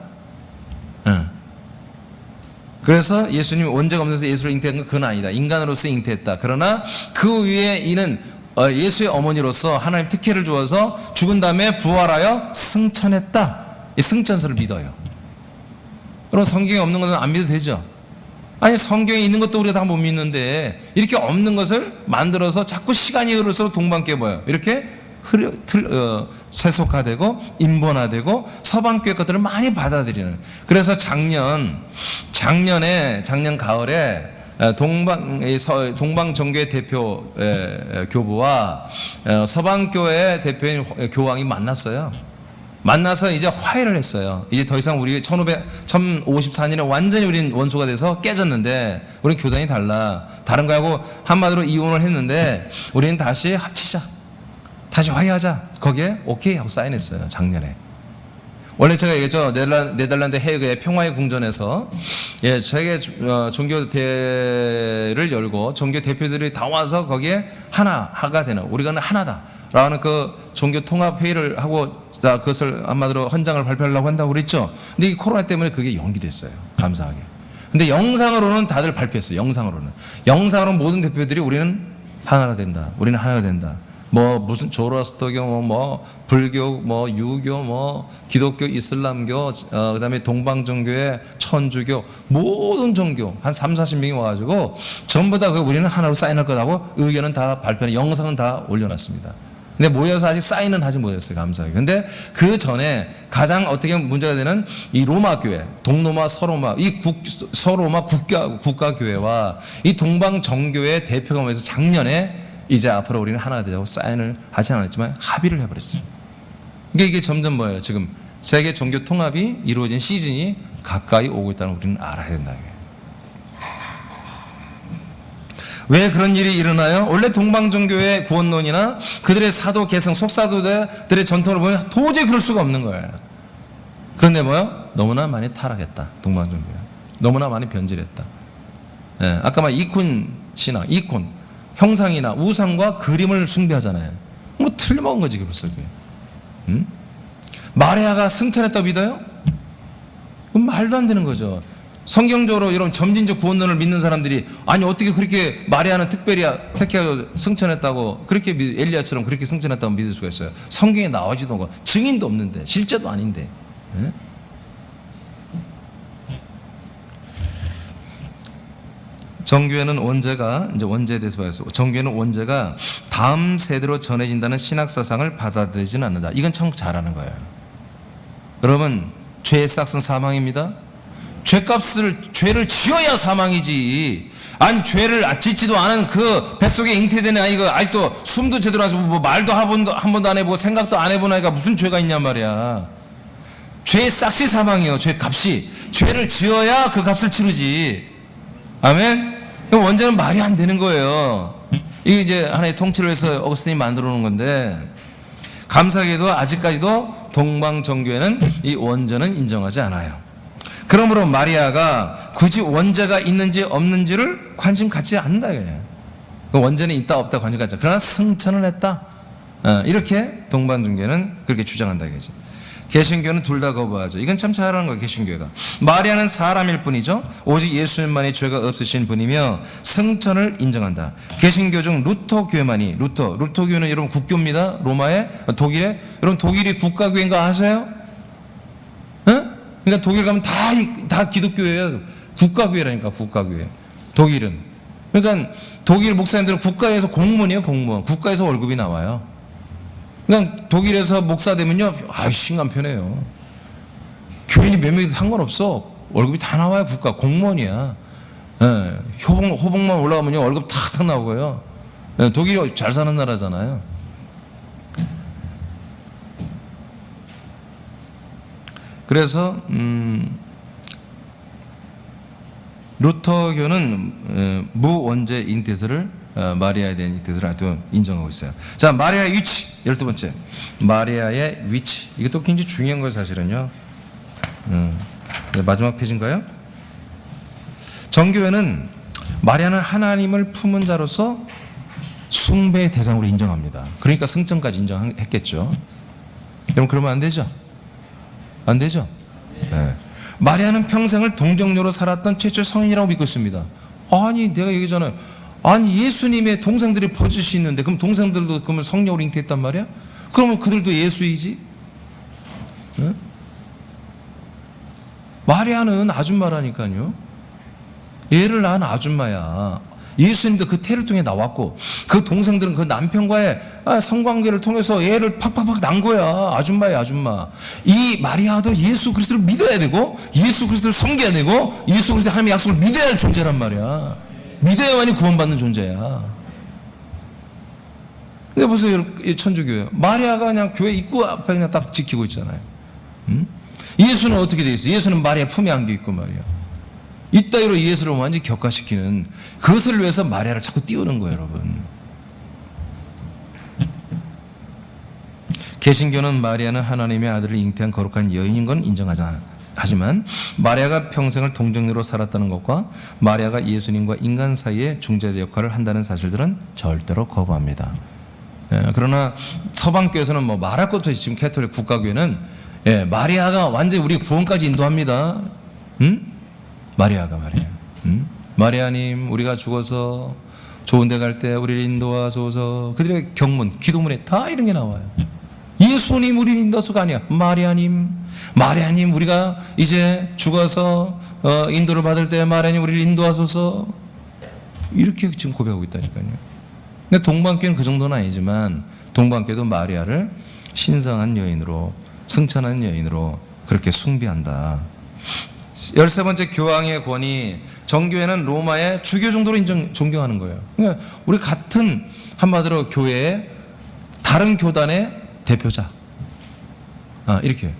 그래서 예수님이 원죄가 없는 데서 예수를 잉태한 건 그건 아니다. 인간으로서 잉태했다. 그러나 그 위에 이는 예수의 어머니로서 하나님 특혜를 주어서 죽은 다음에 부활하여 승천했다. 이 승천설을 믿어요. 그럼 성경에 없는 것은 안 믿어도 되죠. 아니 성경에 있는 것도 우리가 다 못 믿는데 이렇게 없는 것을 만들어서 자꾸 시간이 흐를수록 동방교회 뭐예요? 이렇게 세속화되고 인본화되고 서방교회 것들을 많이 받아들이는. 그래서 작년 가을에 동방정교회 대표 교부와 서방교회 대표인 교황이 만났어요. 만나서 이제 화해를 했어요. 이제 더 이상 우리 1054년에 완전히 우린 원수가 돼서 깨졌는데 우린 교단이 달라. 다른 거하고 한마디로 이혼을 했는데 우리는 다시 합치자. 다시 화해하자. 거기에 오케이 하고 사인했어요. 작년에. 원래 제가 얘기했죠. 네덜란드 헤이그의 평화의 궁전에서 세계 종교대회를 열고 종교 대표들이 다 와서 거기에 하나가 되는, 우리가 하나다 라는 그 종교 통합 회의를 하고 그것을 한마디로 헌장을 발표하려고 한다고 그랬죠. 근데 이 코로나 때문에 그게 연기됐어요. 감사하게. 근데 영상으로는 다들 발표했어요. 영상으로는 모든 대표들이 우리는 하나가 된다. 우리는 하나가 된다. 뭐 무슨 조로아스터교, 뭐 불교, 뭐 유교, 뭐 기독교, 이슬람교, 그다음에 동방종교회, 천주교, 모든 종교 한 30-40명이 와가지고 전부 다 우리는 하나로 사인할 거라고 의견은 다 발표는 영상은 다 올려놨습니다. 근데 모여서 아직 사인은 하지 못했어요. 감사하게. 근데 그 전에 가장 어떻게 보면 문제가 되는 이 로마 교회, 동로마, 서로마, 서로마 국가교회와 이 동방정교회 대표가 모여서 작년에 이제 앞으로 우리는 하나가 되자고 사인을 하지 않았지만 합의를 해버렸어요. 이게 점점 뭐예요? 지금 세계 종교 통합이 이루어진 시즌이 가까이 오고 있다는 우리는 알아야 된다. 왜 그런 일이 일어나요? 원래 동방종교의 구원론이나 그들의 사도 계승, 속사도들의 전통을 보면 도저히 그럴 수가 없는 거예요. 그런데 뭐요? 너무나 많이 타락했다. 동방종교가. 너무나 많이 변질했다. 아까 말 이콘 신앙, 이콘. 형상이나 우상과 그림을 숭배하잖아요. 뭐 틀려먹은 거지, 벌써 그게. 마리아가 승천했다고 믿어요? 그건 말도 안 되는 거죠. 성경적으로 이런 점진적 구원론을 믿는 사람들이 아니 어떻게 그렇게 마리아는 특별히 택해서 승천했다고 그렇게 엘리야처럼 그렇게 승천했다고 믿을 수가 있어요? 성경에 나오지도 않고 증인도 없는데 실제도 아닌데. 정교회는 원죄가 이제 원죄에 대해서 봐야겠어요. 정교회는 원죄가 다음 세대로 전해진다는 신학 사상을 받아들이지는 않는다. 이건 참 잘하는 거예요. 여러분 죄의 싹은 사망입니다. 죄를 지어야 사망이지. 아니 죄를 짓지도 않은 그 뱃속에 잉태된 아이가 아직도 숨도 제대로 안 쉬고 뭐 말도 한 번도 안 해보고 생각도 안 해본 아이가 무슨 죄가 있냔 말이야. 죄의 싹이 사망이에요. 죄 값이. 죄를 지어야 그 값을 치르지. 아멘. 원죄는 말이 안 되는 거예요. 이게 이제 하나의 통치를 해서 어거스틴이 만들어 놓은 건데 감사하게도 아직까지도 동방정교회는 이 원죄는 인정하지 않아요. 그러므로 마리아가 굳이 원죄가 있는지 없는지를 관심 갖지 않는다 이거예요. 원죄는 있다 없다 관심 갖지 않아. 그러나 승천을 했다. 이렇게 동방정교회는 그렇게 주장한다 이거지. 개신교는 둘 다 거부하죠. 이건 참 잘하는 거예요. 개신교회가. 마리아는 사람일 뿐이죠. 오직 예수님만이 죄가 없으신 분이며 승천을 인정한다. 개신교 중 루터교회만이 루터교회는 여러분 국교입니다. 로마에 독일에 여러분 독일이 국가교회인 거 아세요? 그러니까 독일 가면 다 기독교예요. 국가교회라니까 국가교회. 독일은. 그러니까 독일 목사님들은 국가에서 공무원이에요. 공무원. 국가에서 월급이 나와요. 그냥 독일에서 목사 되면요, 심간 편해요. 교인이 몇 명이든 상관없어. 월급이 다 나와요. 국가 공무원이야. 호봉만 올라가면요, 월급 탁탁 나오고요. 독일이 잘 사는 나라잖아요. 그래서 루터교는 무원죄 잉태설을 마리아에 대한 잉태설을 아주 인정하고 있어요. 자, 마리아의 위치 12번째. 마리아의 위치. 이것도 굉장히 중요한 거예요, 사실은요. 마지막 페이지인가요? 정교회는 마리아는 하나님을 품은 자로서 숭배의 대상으로 인정합니다. 그러니까 승천까지 인정했겠죠. 여러분 그러면 안 되죠? 안 되죠? 네. 마리아는 평생을 동정녀로 살았던 최초 성인이라고 믿고 있습니다. 아니 내가 얘기잖아요. 아니 예수님의 동생들이 버젓이 있는데 그럼 동생들도 그러면 성령으로 잉태했단 말이야? 그러면 그들도 예수이지? 네? 마리아는 아줌마라니까요. 얘를 낳은 아줌마야. 예수님도 그 태를 통해 나왔고 그 동생들은 그 남편과의 성관계를 통해서 애를 팍팍팍 낳은 거야. 아줌마야 아줌마. 이 마리아도 예수 그리스도를 믿어야 되고 예수 그리스도를 섬겨야 되고 예수 그리스도 하나님의 약속을 믿어야 할 존재란 말이야. 믿어야만이 구원받는 존재야. 근데 보세요, 천주교회 마리아가 그냥 교회 입구 앞에 그냥 딱 지키고 있잖아요. 예수는 어떻게 돼 있어? 예수는 마리아 품에 안겨 있고 말이야. 이따위로 예수를 완전히 격화시키는 그것을 위해서 마리아를 자꾸 띄우는 거예요, 여러분. 개신교는 마리아는 하나님의 아들을 잉태한 거룩한 여인인 건 인정하지 않아. 하지만 마리아가 평생을 동정녀로 살았다는 것과 마리아가 예수님과 인간 사이의 중재자 역할을 한다는 사실들은 절대로 거부합니다. 그러나 서방교에서는 뭐 말할 것도 없이 지금 캐톨릭 국가교회는 마리아가 완전히 우리 구원까지 인도합니다. 마리아가 말이에요. 마리아님 우리가 죽어서 좋은 데 갈 때 우리를 인도하소서. 그들의 경문, 기도문에 다 이런 게 나와요. 예수님 우리를 인도하소서가 아니야. 마리아님 우리가 이제 죽어서 인도를 받을 때 마리아님 우리를 인도하소서. 이렇게 지금 고백하고 있다니까요. 근데 동방교회는 그 정도는 아니지만 동방교회도 마리아를 신성한 여인으로 승천한 여인으로 그렇게 숭배한다. 13번째 교황의 권위. 정교회는 로마의 주교 정도로 존경하는 거예요. 그러니까 우리 같은 한마디로 교회의 다른 교단의 대표자. 이렇게.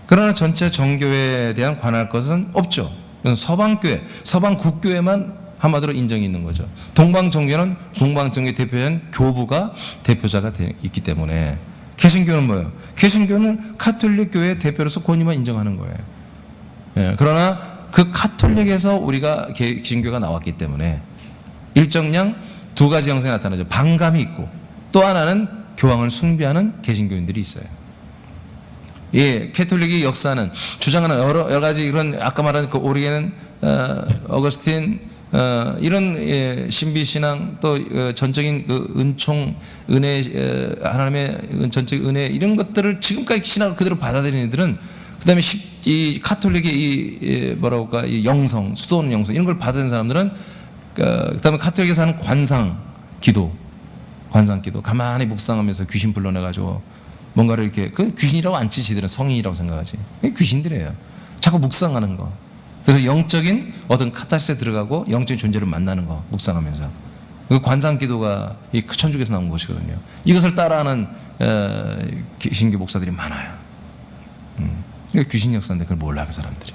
그러나 전체 정교회에 대한 관할 것은 없죠. 서방교회, 서방국교회만 한마디로 인정이 있는 거죠. 동방정교는 동방정교회 대표인 교부가 대표자가 있기 때문에. 개신교는 뭐예요? 개신교는 카톨릭 교회의 대표로서 권위만 인정하는 거예요. 그러나 그 카톨릭에서 우리가 개신교가 나왔기 때문에 일정량 두 가지 형상이 나타나죠. 반감이 있고 또 하나는 교황을 숭배하는 개신교인들이 있어요. 캐톨릭의 역사는 주장하는 여러 가지 이런 아까 말한 그 오리겐, 어거스틴 이런 신비신앙 또 전적인 그 은총 은혜 하나님의 전적 은혜 이런 것들을 지금까지 신앙을 그대로 받아들이는 이들은 그다음에 이 카톨릭의 이 뭐라고 할까 이 영성 수도원 영성 이런 걸 받은 사람들은 그다음에 카톨릭에서 하는 관상 기도 가만히 묵상하면서 귀신 불러내가지고 뭔가를 이렇게 그 귀신이라고 안 치시더라. 성인이라고 생각하지. 귀신들이에요. 자꾸 묵상하는 거. 그래서 영적인 어떤 카타르시스에 들어가고 영적인 존재를 만나는 거 묵상하면서 그 관상 기도가 이 천주교에서 나온 것이거든요. 이것을 따라하는 신교 목사들이 많아요. 귀신 역사인데 그걸 몰라 그 사람들이.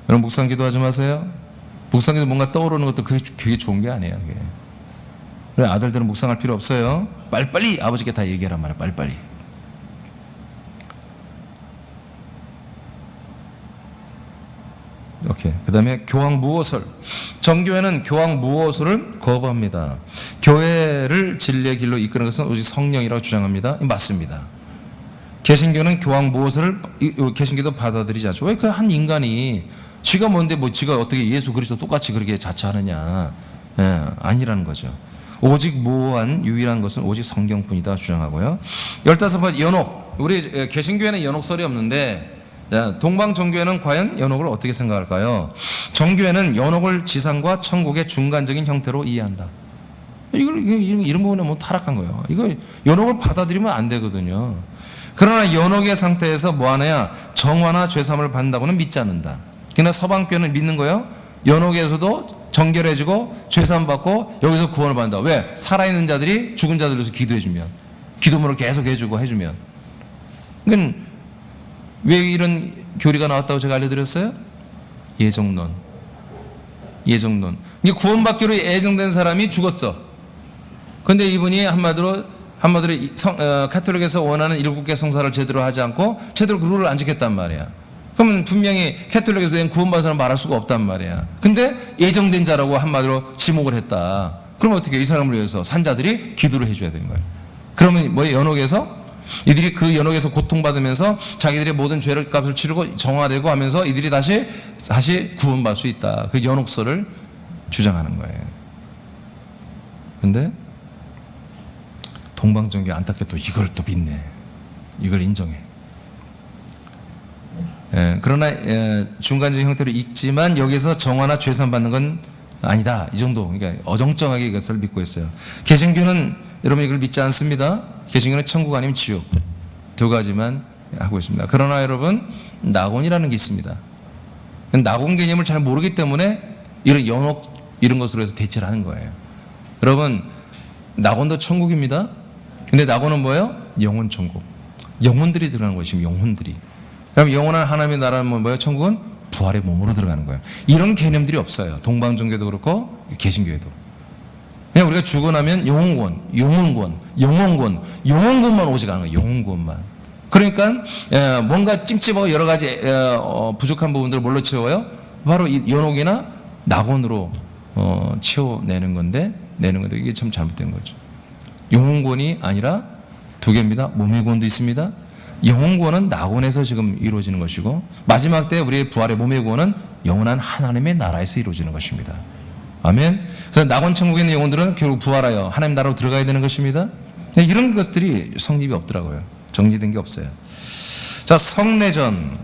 여러분 묵상 기도하지 마세요. 묵상 기도 뭔가 떠오르는 것도 그게 좋은 게 아니에요. 그게. 그래, 아들들은 묵상할 필요 없어요. 빨리빨리 아버지께 다 얘기하란 말이야. 빨리빨리. 오케이. 그 다음에 교황무호설. 정교회는 교황무호설을 거부합니다. 교회를 진리의 길로 이끄는 것은 오직 성령이라고 주장합니다. 맞습니다. 개신교는 교황무호설을 개신교도 받아들이지 않죠. 왜 그 한 인간이 지가 뭔데 뭐 지가 어떻게 예수 그리스도 똑같이 그렇게 자처하느냐. 아니라는 거죠. 오직 무호한 유일한 것은 오직 성경뿐이다 주장하고요. 15번째 연옥. 우리 개신교회는 연옥설이 없는데 동방정교회는 과연 연옥을 어떻게 생각할까요? 정교회는 연옥을 지상과 천국의 중간적인 형태로 이해한다. 이런 부분은 뭐 타락한 거예요. 이거 연옥을 받아들이면 안 되거든요. 그러나 연옥의 상태에서 뭐 하느냐? 정화나 죄사함을 받는다고는 믿지 않는다. 그러나 서방교회는 믿는 거예요. 연옥에서도 정결해지고 죄사함 받고 여기서 구원을 받는다. 왜? 살아있는 자들이 죽은 자들을 위해서 기도해주면, 기도문을 계속 해주고 해주면. 그러니까 왜 이런 교리가 나왔다고 제가 알려드렸어요? 예정론. 이게 구원받기로 예정된 사람이 죽었어. 근데 이분이 한마디로 카톨릭에서 원하는 7개 성사를 제대로 하지 않고 제대로 그 룰을 안 지켰단 말이야. 그러면 분명히 카톨릭에서 구원받은 사람 말할 수가 없단 말이야. 근데 예정된 자라고 한마디로 지목을 했다. 그럼 어떻게 이 사람을 위해서 산자들이 기도를 해줘야 되는 거예요. 그러면 뭐 연옥에서 이들이 그 연옥에서 고통받으면서 자기들의 모든 죄를 값을 치르고 정화되고 하면서 이들이 다시 구원받을 수 있다. 그 연옥설을 주장하는 거예요. 근데 동방정교 안타깝게 이걸 또 믿네. 이걸 인정해. 그러나 중간적인 형태로 읽지만 여기서 정화나 죄산 받는 건 아니다. 이 정도. 그러니까 어정쩡하게 이것을 믿고 있어요. 개신교는 여러분 이걸 믿지 않습니다. 개신교는 천국 아니면 지옥. 두 가지만 하고 있습니다. 그러나 여러분 낙원이라는 게 있습니다. 낙원 개념을 잘 모르기 때문에 이런 연옥 이런 것으로 해서 대체를 하는 거예요. 여러분 낙원도 천국입니다. 근데 낙원은 뭐예요? 영혼 천국. 영혼들이 들어가는 거예요. 지금 영혼들이. 그럼 영원한 하나님의 나라는 뭐예요? 천국은 부활의 몸으로 들어가는 거예요. 이런 개념들이 없어요. 동방정교도 그렇고 개신교회도. 그냥 우리가 죽고 나면 영혼권만 오직 하는 거예요. 영혼권만. 그러니까 뭔가 찜찜하고 여러 가지 부족한 부분들을 뭘로 채워요? 바로 이 연옥이나 낙원으로 채워내는 건데 이게 참 잘못된 거죠. 영혼권이 아니라 두 개입니다. 몸의 권도 있습니다. 영혼권은 낙원에서 지금 이루어지는 것이고 마지막 때 우리의 부활의 몸의 권은 영원한 하나님의 나라에서 이루어지는 것입니다. 아멘. 그래서 낙원 천국에 있는 영혼들은 결국 부활하여 하나님 나라로 들어가야 되는 것입니다. 이런 것들이 성립이 없더라고요. 정리된 게 없어요. 자, 성례전.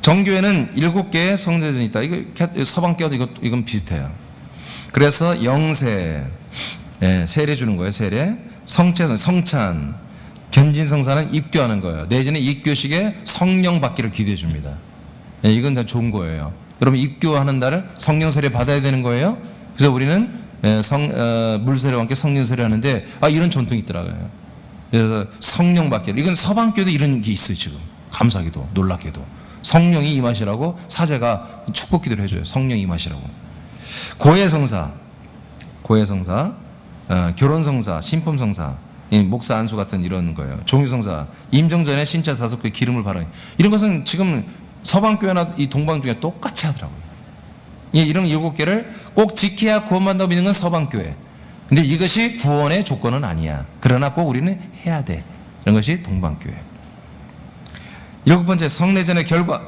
정교회는 7개의 성례전이 있다. 이거 서방교도 이건 비슷해요. 그래서 영세, 세례 주는 거예요. 세례, 성찬, 견진성사는 입교하는 거예요. 내지는 입교식에 성령 받기를 기도해 줍니다. 이건 다 좋은 거예요. 여러분 입교하는 날을 성령 세례 받아야 되는 거예요. 그래서 우리는 물세례와 함께 성령 세례 하는데 이런 전통이 있더라고요. 그래서 성령 받기를. 이건 서방교도 이런 게 있어요. 지금 감사기도 놀랍게도 성령이 임하시라고 사제가 축복 기도를 해줘요. 성령 임하시라고. 고해성사, 결혼성사, 신품성사, 목사 안수 같은 이런 거예요. 종유성사, 임종 전에 신자 5개 기름을 바르는 이런 것은 지금 서방교회나 이 동방교회 똑같이 하더라고요. 이런 7개를 꼭 지켜야 구원받는다고 믿는 건 서방교회. 근데 이것이 구원의 조건은 아니야. 그러나 꼭 우리는 해야 돼. 이런 것이 동방교회. 7번째, 성례전의 결과.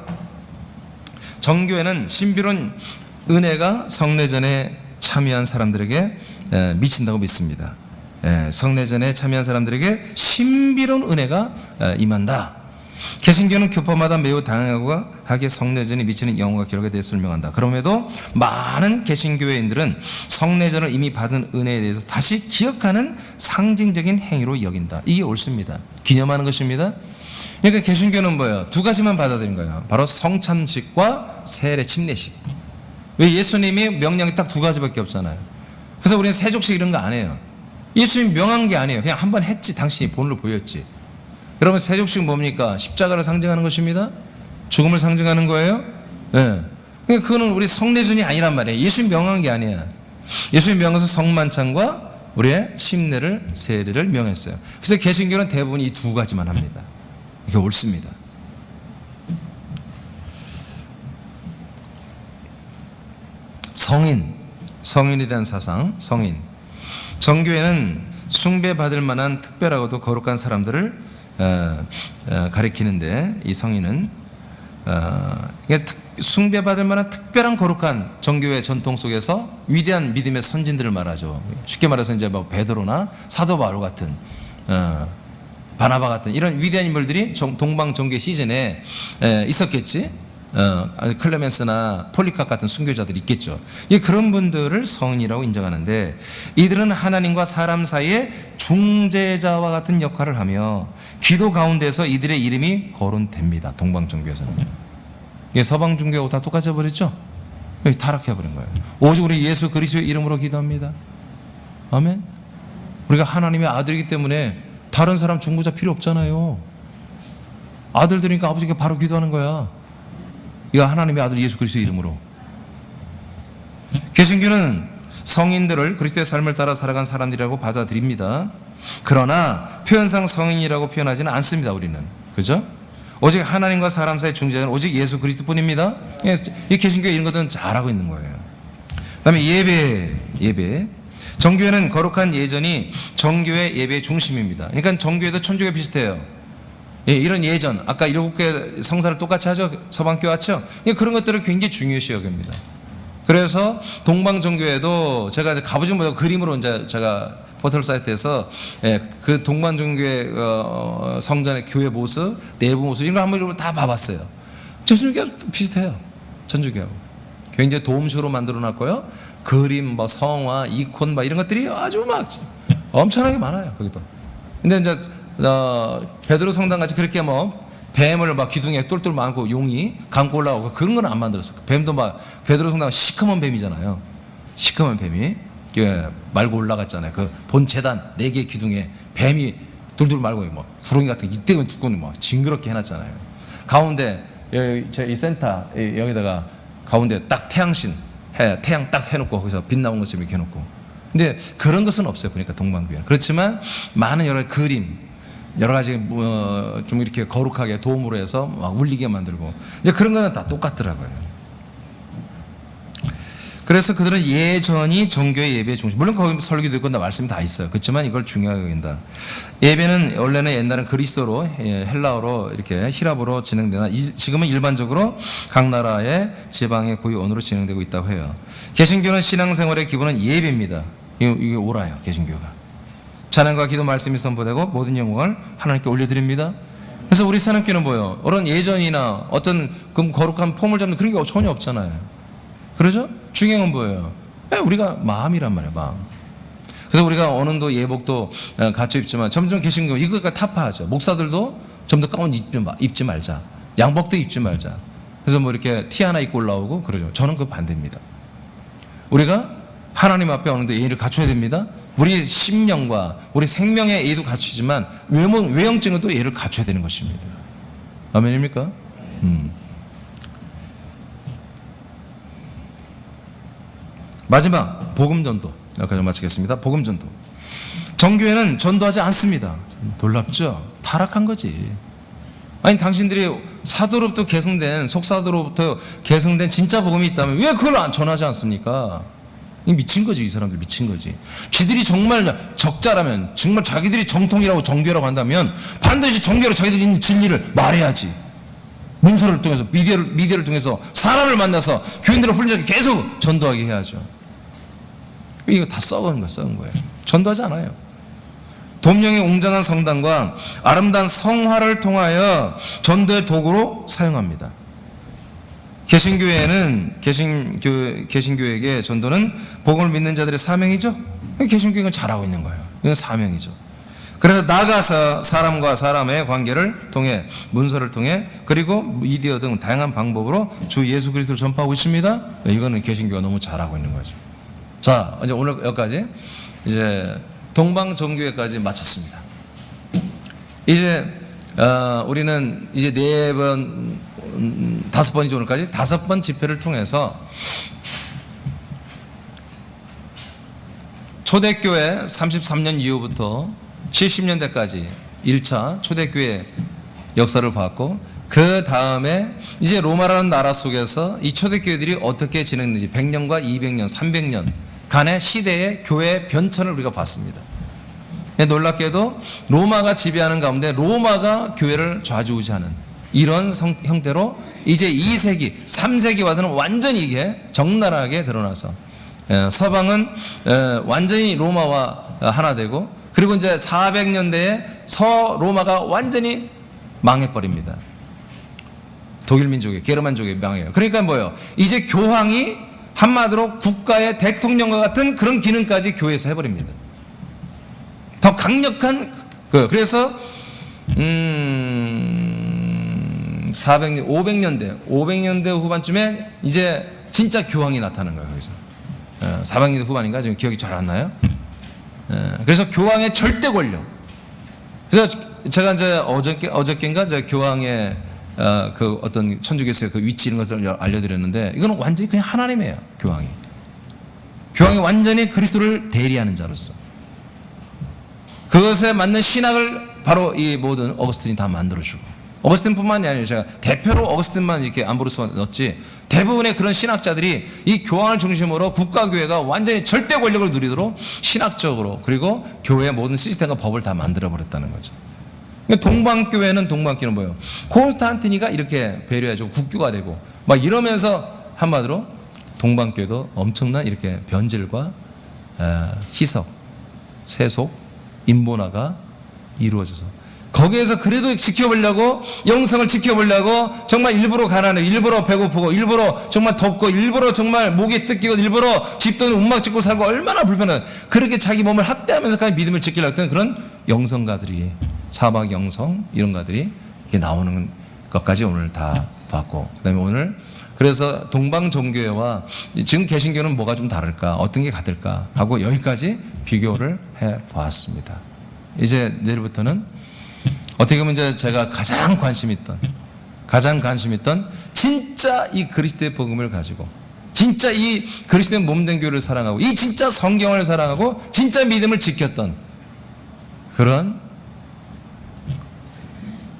정교회는 신비로운 은혜가 성례전에 참여한 사람들에게 미친다고 믿습니다. 성례전에 참여한 사람들에게 신비로운 은혜가 임한다. 개신교는 교파마다 매우 다양하게 성례전에 미치는 영향과 결과에 대해 설명한다. 그럼에도 많은 개신교회인들은 성례전을 이미 받은 은혜에 대해서 다시 기억하는 상징적인 행위로 여긴다. 이게 옳습니다. 기념하는 것입니다. 그러니까 개신교는 뭐예요? 두 가지만 받아들인 거예요. 바로 성찬식과 세례 침례식. 왜? 예수님이 명령이 딱 두 가지밖에 없잖아요. 그래서 우리는 세족식 이런 거 안 해요. 예수님 명한 게 아니에요. 그냥 한번 했지. 당신이 본으로 보였지. 여러분 세족식 뭡니까? 십자가를 상징하는 것입니다. 죽음을 상징하는 거예요. 네. 그러니까 그거는 우리 성례전이 아니란 말이에요. 예수님 명한 게 아니야. 예수님 명한 것은 성만찬과 우리의 침례를 세례를 명했어요. 그래서 개신교는 대부분 이 두 가지만 합니다. 이게 옳습니다. 성인에 대한 사상, 성인. 정교회는 숭배받을 만한 특별하고도 거룩한 사람들을 가리키는데, 이 성인은 숭배받을 만한 특별한 거룩한 정교회 전통 속에서 위대한 믿음의 선진들을 말하죠. 쉽게 말해서 이제 뭐 베드로나 사도 바울 같은, 바나바 같은 이런 위대한 인물들이 동방 정교회 시즌에 있었겠지. 클레멘스나 폴리캅 같은 순교자들이 있겠죠. 그런 분들을 성인이라고 인정하는데, 이들은 하나님과 사람 사이의 중재자와 같은 역할을 하며 기도 가운데서 이들의 이름이 거론됩니다. 동방 정교회에서는. 이게 서방 종교하고 다 똑같아 버렸죠. 타락해 버린 거예요. 오직 우리 예수 그리스도의 이름으로 기도합니다. 아멘. 우리가 하나님의 아들이기 때문에 다른 사람 중보자 필요 없잖아요. 아들들이니까 아버지께 바로 기도하는 거야. 이거 하나님의 아들 예수 그리스도의 이름으로. 개신교는 성인들을 그리스도의 삶을 따라 살아간 사람들이라고 받아들입니다. 그러나 표현상 성인이라고 표현하지는 않습니다. 우리는. 그죠? 오직 하나님과 사람 사이의 중재자는 오직 예수 그리스도뿐입니다. 이 개신교회 이런 것들은 잘하고 있는 거예요. 그 다음에 예배. 정교회는 거룩한 예전이 정교회 예배의 중심입니다. 그러니까 정교회도 천주교 비슷해요. 이런 예전, 아까 7개 성사를 똑같이 하죠. 서방교회 하죠. 그런 것들을 굉장히 중요시 여깁니다. 그래서 동방정교회도 제가 이제 가보지 못하고 그림으로 이제 제가 포털 사이트에서 그 동방정교회 성전의 교회 모습, 내부 모습 이런 거 한번 다 봐봤어요. 천주교하고 비슷해요. 천주교하고 굉장히 도움식으로 만들어놨고요. 그림, 뭐 성화, 이콘, 막 이런 것들이 아주 막 엄청나게 많아요. 거기도. 근데 이제 베드로 성당 같이 그렇게 뭐 뱀을 막 기둥에 똘똘 많고 용이 감고 올라오고 그런 건 안 만들었어. 뱀도 막 베드로 성당 시커먼 뱀이잖아요. 시커먼 뱀이 말고 올라갔잖아요. 그 본 제단 4개 기둥에 뱀이 둘둘 말고 뭐 구렁이 같은 이때면 두꺼운 뭐 징그럽게 해놨잖아요. 가운데 이 센터 여기다가 가운데 딱 태양신 태양 딱 해놓고 거기서 빛 나온 것처럼 이렇게 해놓고. 근데 그런 것은 없어요. 보니까 동방교회는. 그렇지만 많은 여러 그림, 여러 가지 좀 이렇게 거룩하게 도움으로 해서 막 울리게 만들고 이제 그런 거는 다 똑같더라고요. 그래서 그들은 예전이 정교의 예배의 중심. 물론 거기 설교도 있고 말씀이 다 있어요. 그렇지만 이걸 중요하게 여긴다. 예배는 원래는 옛날엔 그리스어로, 헬라어로 이렇게 히랍어로 진행되나 지금은 일반적으로 각 나라의 지방의 고유 언어로 진행되고 있다고 해요. 개신교는 신앙생활의 기본은 예배입니다. 이게 옳아요. 개신교가. 찬양과 기도 말씀이 선포되고 모든 영광을 하나님께 올려드립니다. 그래서 우리 산업교는 뭐예요? 그런 예전이나 어떤 거룩한 폼을 잡는 그런 게 전혀 없잖아요. 그러죠? 중요한 건 뭐예요? 우리가 마음이란 말이에요. 마음. 그래서 우리가 어느도 예복도 갖춰 입지만 점점 개신교 이거가 타파하죠. 목사들도 좀 더 가운 입지 말자. 양복도 입지 말자. 그래서 뭐 이렇게 티 하나 입고 올라오고 그러죠. 저는 그 반대입니다. 우리가 하나님 앞에 어느 정도 예의를 갖춰야 됩니다. 우리 심령과 우리 생명의 예의도 갖추지만 외형적인 것도 예의를 갖춰야 되는 것입니다. 아멘입니까? 마지막 복음전도. 여기까지 마치겠습니다. 복음전도. 정교회는 전도하지 않습니다. 놀랍죠? 타락한 거지. 아니 당신들이 사도로부터 계승된 속사도로부터 계승된 진짜 복음이 있다면 왜 그걸 전하지 않습니까? 미친 거지. 이 사람들 미친 거지. 지들이 정말 적자라면 정말 자기들이 정통이라고 정교회라고 한다면 반드시 정교회로 자기들이 있는 진리를 말해야지. 문서를 통해서 미디어를 통해서 사람을 만나서 교인들을 훈련하게 계속 전도하게 해야죠. 이거 다 썩은 거예요. 전도하지 않아요. 돔령의 웅장한 성당과 아름다운 성화를 통하여 전도의 도구로 사용합니다. 개신교회에게 전도는 복음을 믿는 자들의 사명이죠. 개신교회는 잘하고 있는 거예요. 이건 사명이죠. 그래서 나가서 사람과 사람의 관계를 통해 문서를 통해 그리고 미디어 등 다양한 방법으로 주 예수 그리스도를 전파하고 있습니다. 이거는 개신교가 너무 잘하고 있는 거죠. 자, 이제 오늘 여기까지 이제 동방 정교회까지 마쳤습니다. 이제 우리는 이제 5번이죠. 오늘까지 5번 집회를 통해서 초대교회 33년 이후부터 70년대까지 1차 초대교회 역사를 봤고, 그 다음에 이제 로마라는 나라 속에서 이 초대교회들이 어떻게 진행됐는지 100년과 200년, 300년 간의 시대의 교회 변천을 우리가 봤습니다. 놀랍게도 로마가 지배하는 가운데 로마가 교회를 좌지우지하는 이런 형태로 이제 2세기, 3세기 와서는 완전히 이게 적나라하게 드러나서 서방은 완전히 로마와 하나 되고, 그리고 이제 400년대에 서로마가 완전히 망해버립니다. 독일 민족이, 게르만족이 망해요. 그러니까 뭐예요? 이제 교황이 한마디로 국가의 대통령과 같은 그런 기능까지 교회에서 해버립니다. 더 강력한 그래서 400년, 500년대 후반쯤에 이제 진짜 교황이 나타나는 거예요. 거기서 400년대 후반인가 지금 기억이 잘 안 나요. 그래서 교황의 절대 권력. 그래서 제가 이제 어저께인가 이제 교황의 그 어떤 천주교에서의 그 위치 이런 것을 알려드렸는데, 이거는 완전히 그냥 하나님이에요. 교황이 완전히 그리스도를 대리하는 자로서 그것에 맞는 신학을 바로 이 모든 어거스틴이 다 만들어주고, 어거스틴뿐만이 아니라 제가 대표로 어거스틴만 이렇게 암브로스가 넣었지, 대부분의 그런 신학자들이 이 교황을 중심으로 국가교회가 완전히 절대 권력을 누리도록 신학적으로, 그리고 교회의 모든 시스템과 법을 다 만들어버렸다는 거죠. 동방교회는 뭐예요? 콘스탄티니가 이렇게 배려해주고 국교가 되고 막 이러면서 한마디로 동방교회도 엄청난 이렇게 변질과 희석, 세속, 인본화가 이루어져서 거기에서 그래도 지켜보려고, 영성을 지켜보려고 정말 일부러 가난해, 일부러 배고프고, 일부러 정말 덥고, 일부러 정말 목이 뜯기고, 일부러 집도는 움막 짓고 살고, 얼마나 불편해. 그렇게 자기 몸을 학대하면서까지 믿음을 지키려고 했던 그런 영성가들이, 사막 영성 이런 가들이 이렇게 나오는 것까지 오늘 다 봤고, 그다음에 오늘 그래서 동방 종교회와 지금 개신교는 뭐가 좀 다를까, 어떤 게 같을까 하고 여기까지 비교를 해 보았습니다. 이제 내일부터는 어떻게 보면 이제 제가 가장 관심 있던 진짜 이 그리스도의 복음을 가지고, 진짜 이 그리스도의 몸된 교회를 사랑하고, 이 진짜 성경을 사랑하고, 진짜 믿음을 지켰던 그런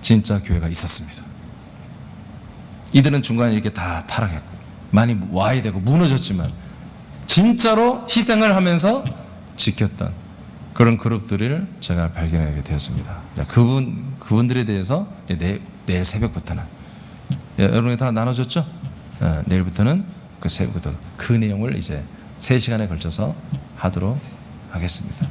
진짜 교회가 있었습니다. 이들은 중간에 이렇게 다 타락했고 많이 와야 되고 무너졌지만 진짜로 희생을 하면서 지켰던 그런 그룹들을 제가 발견하게 되었습니다. 그분들에 대해서 내일 새벽부터는 여러분이 다 나눠줬죠? 내일부터는 그 새벽부터 그 내용을 이제 3시간에 걸쳐서 하도록 하겠습니다.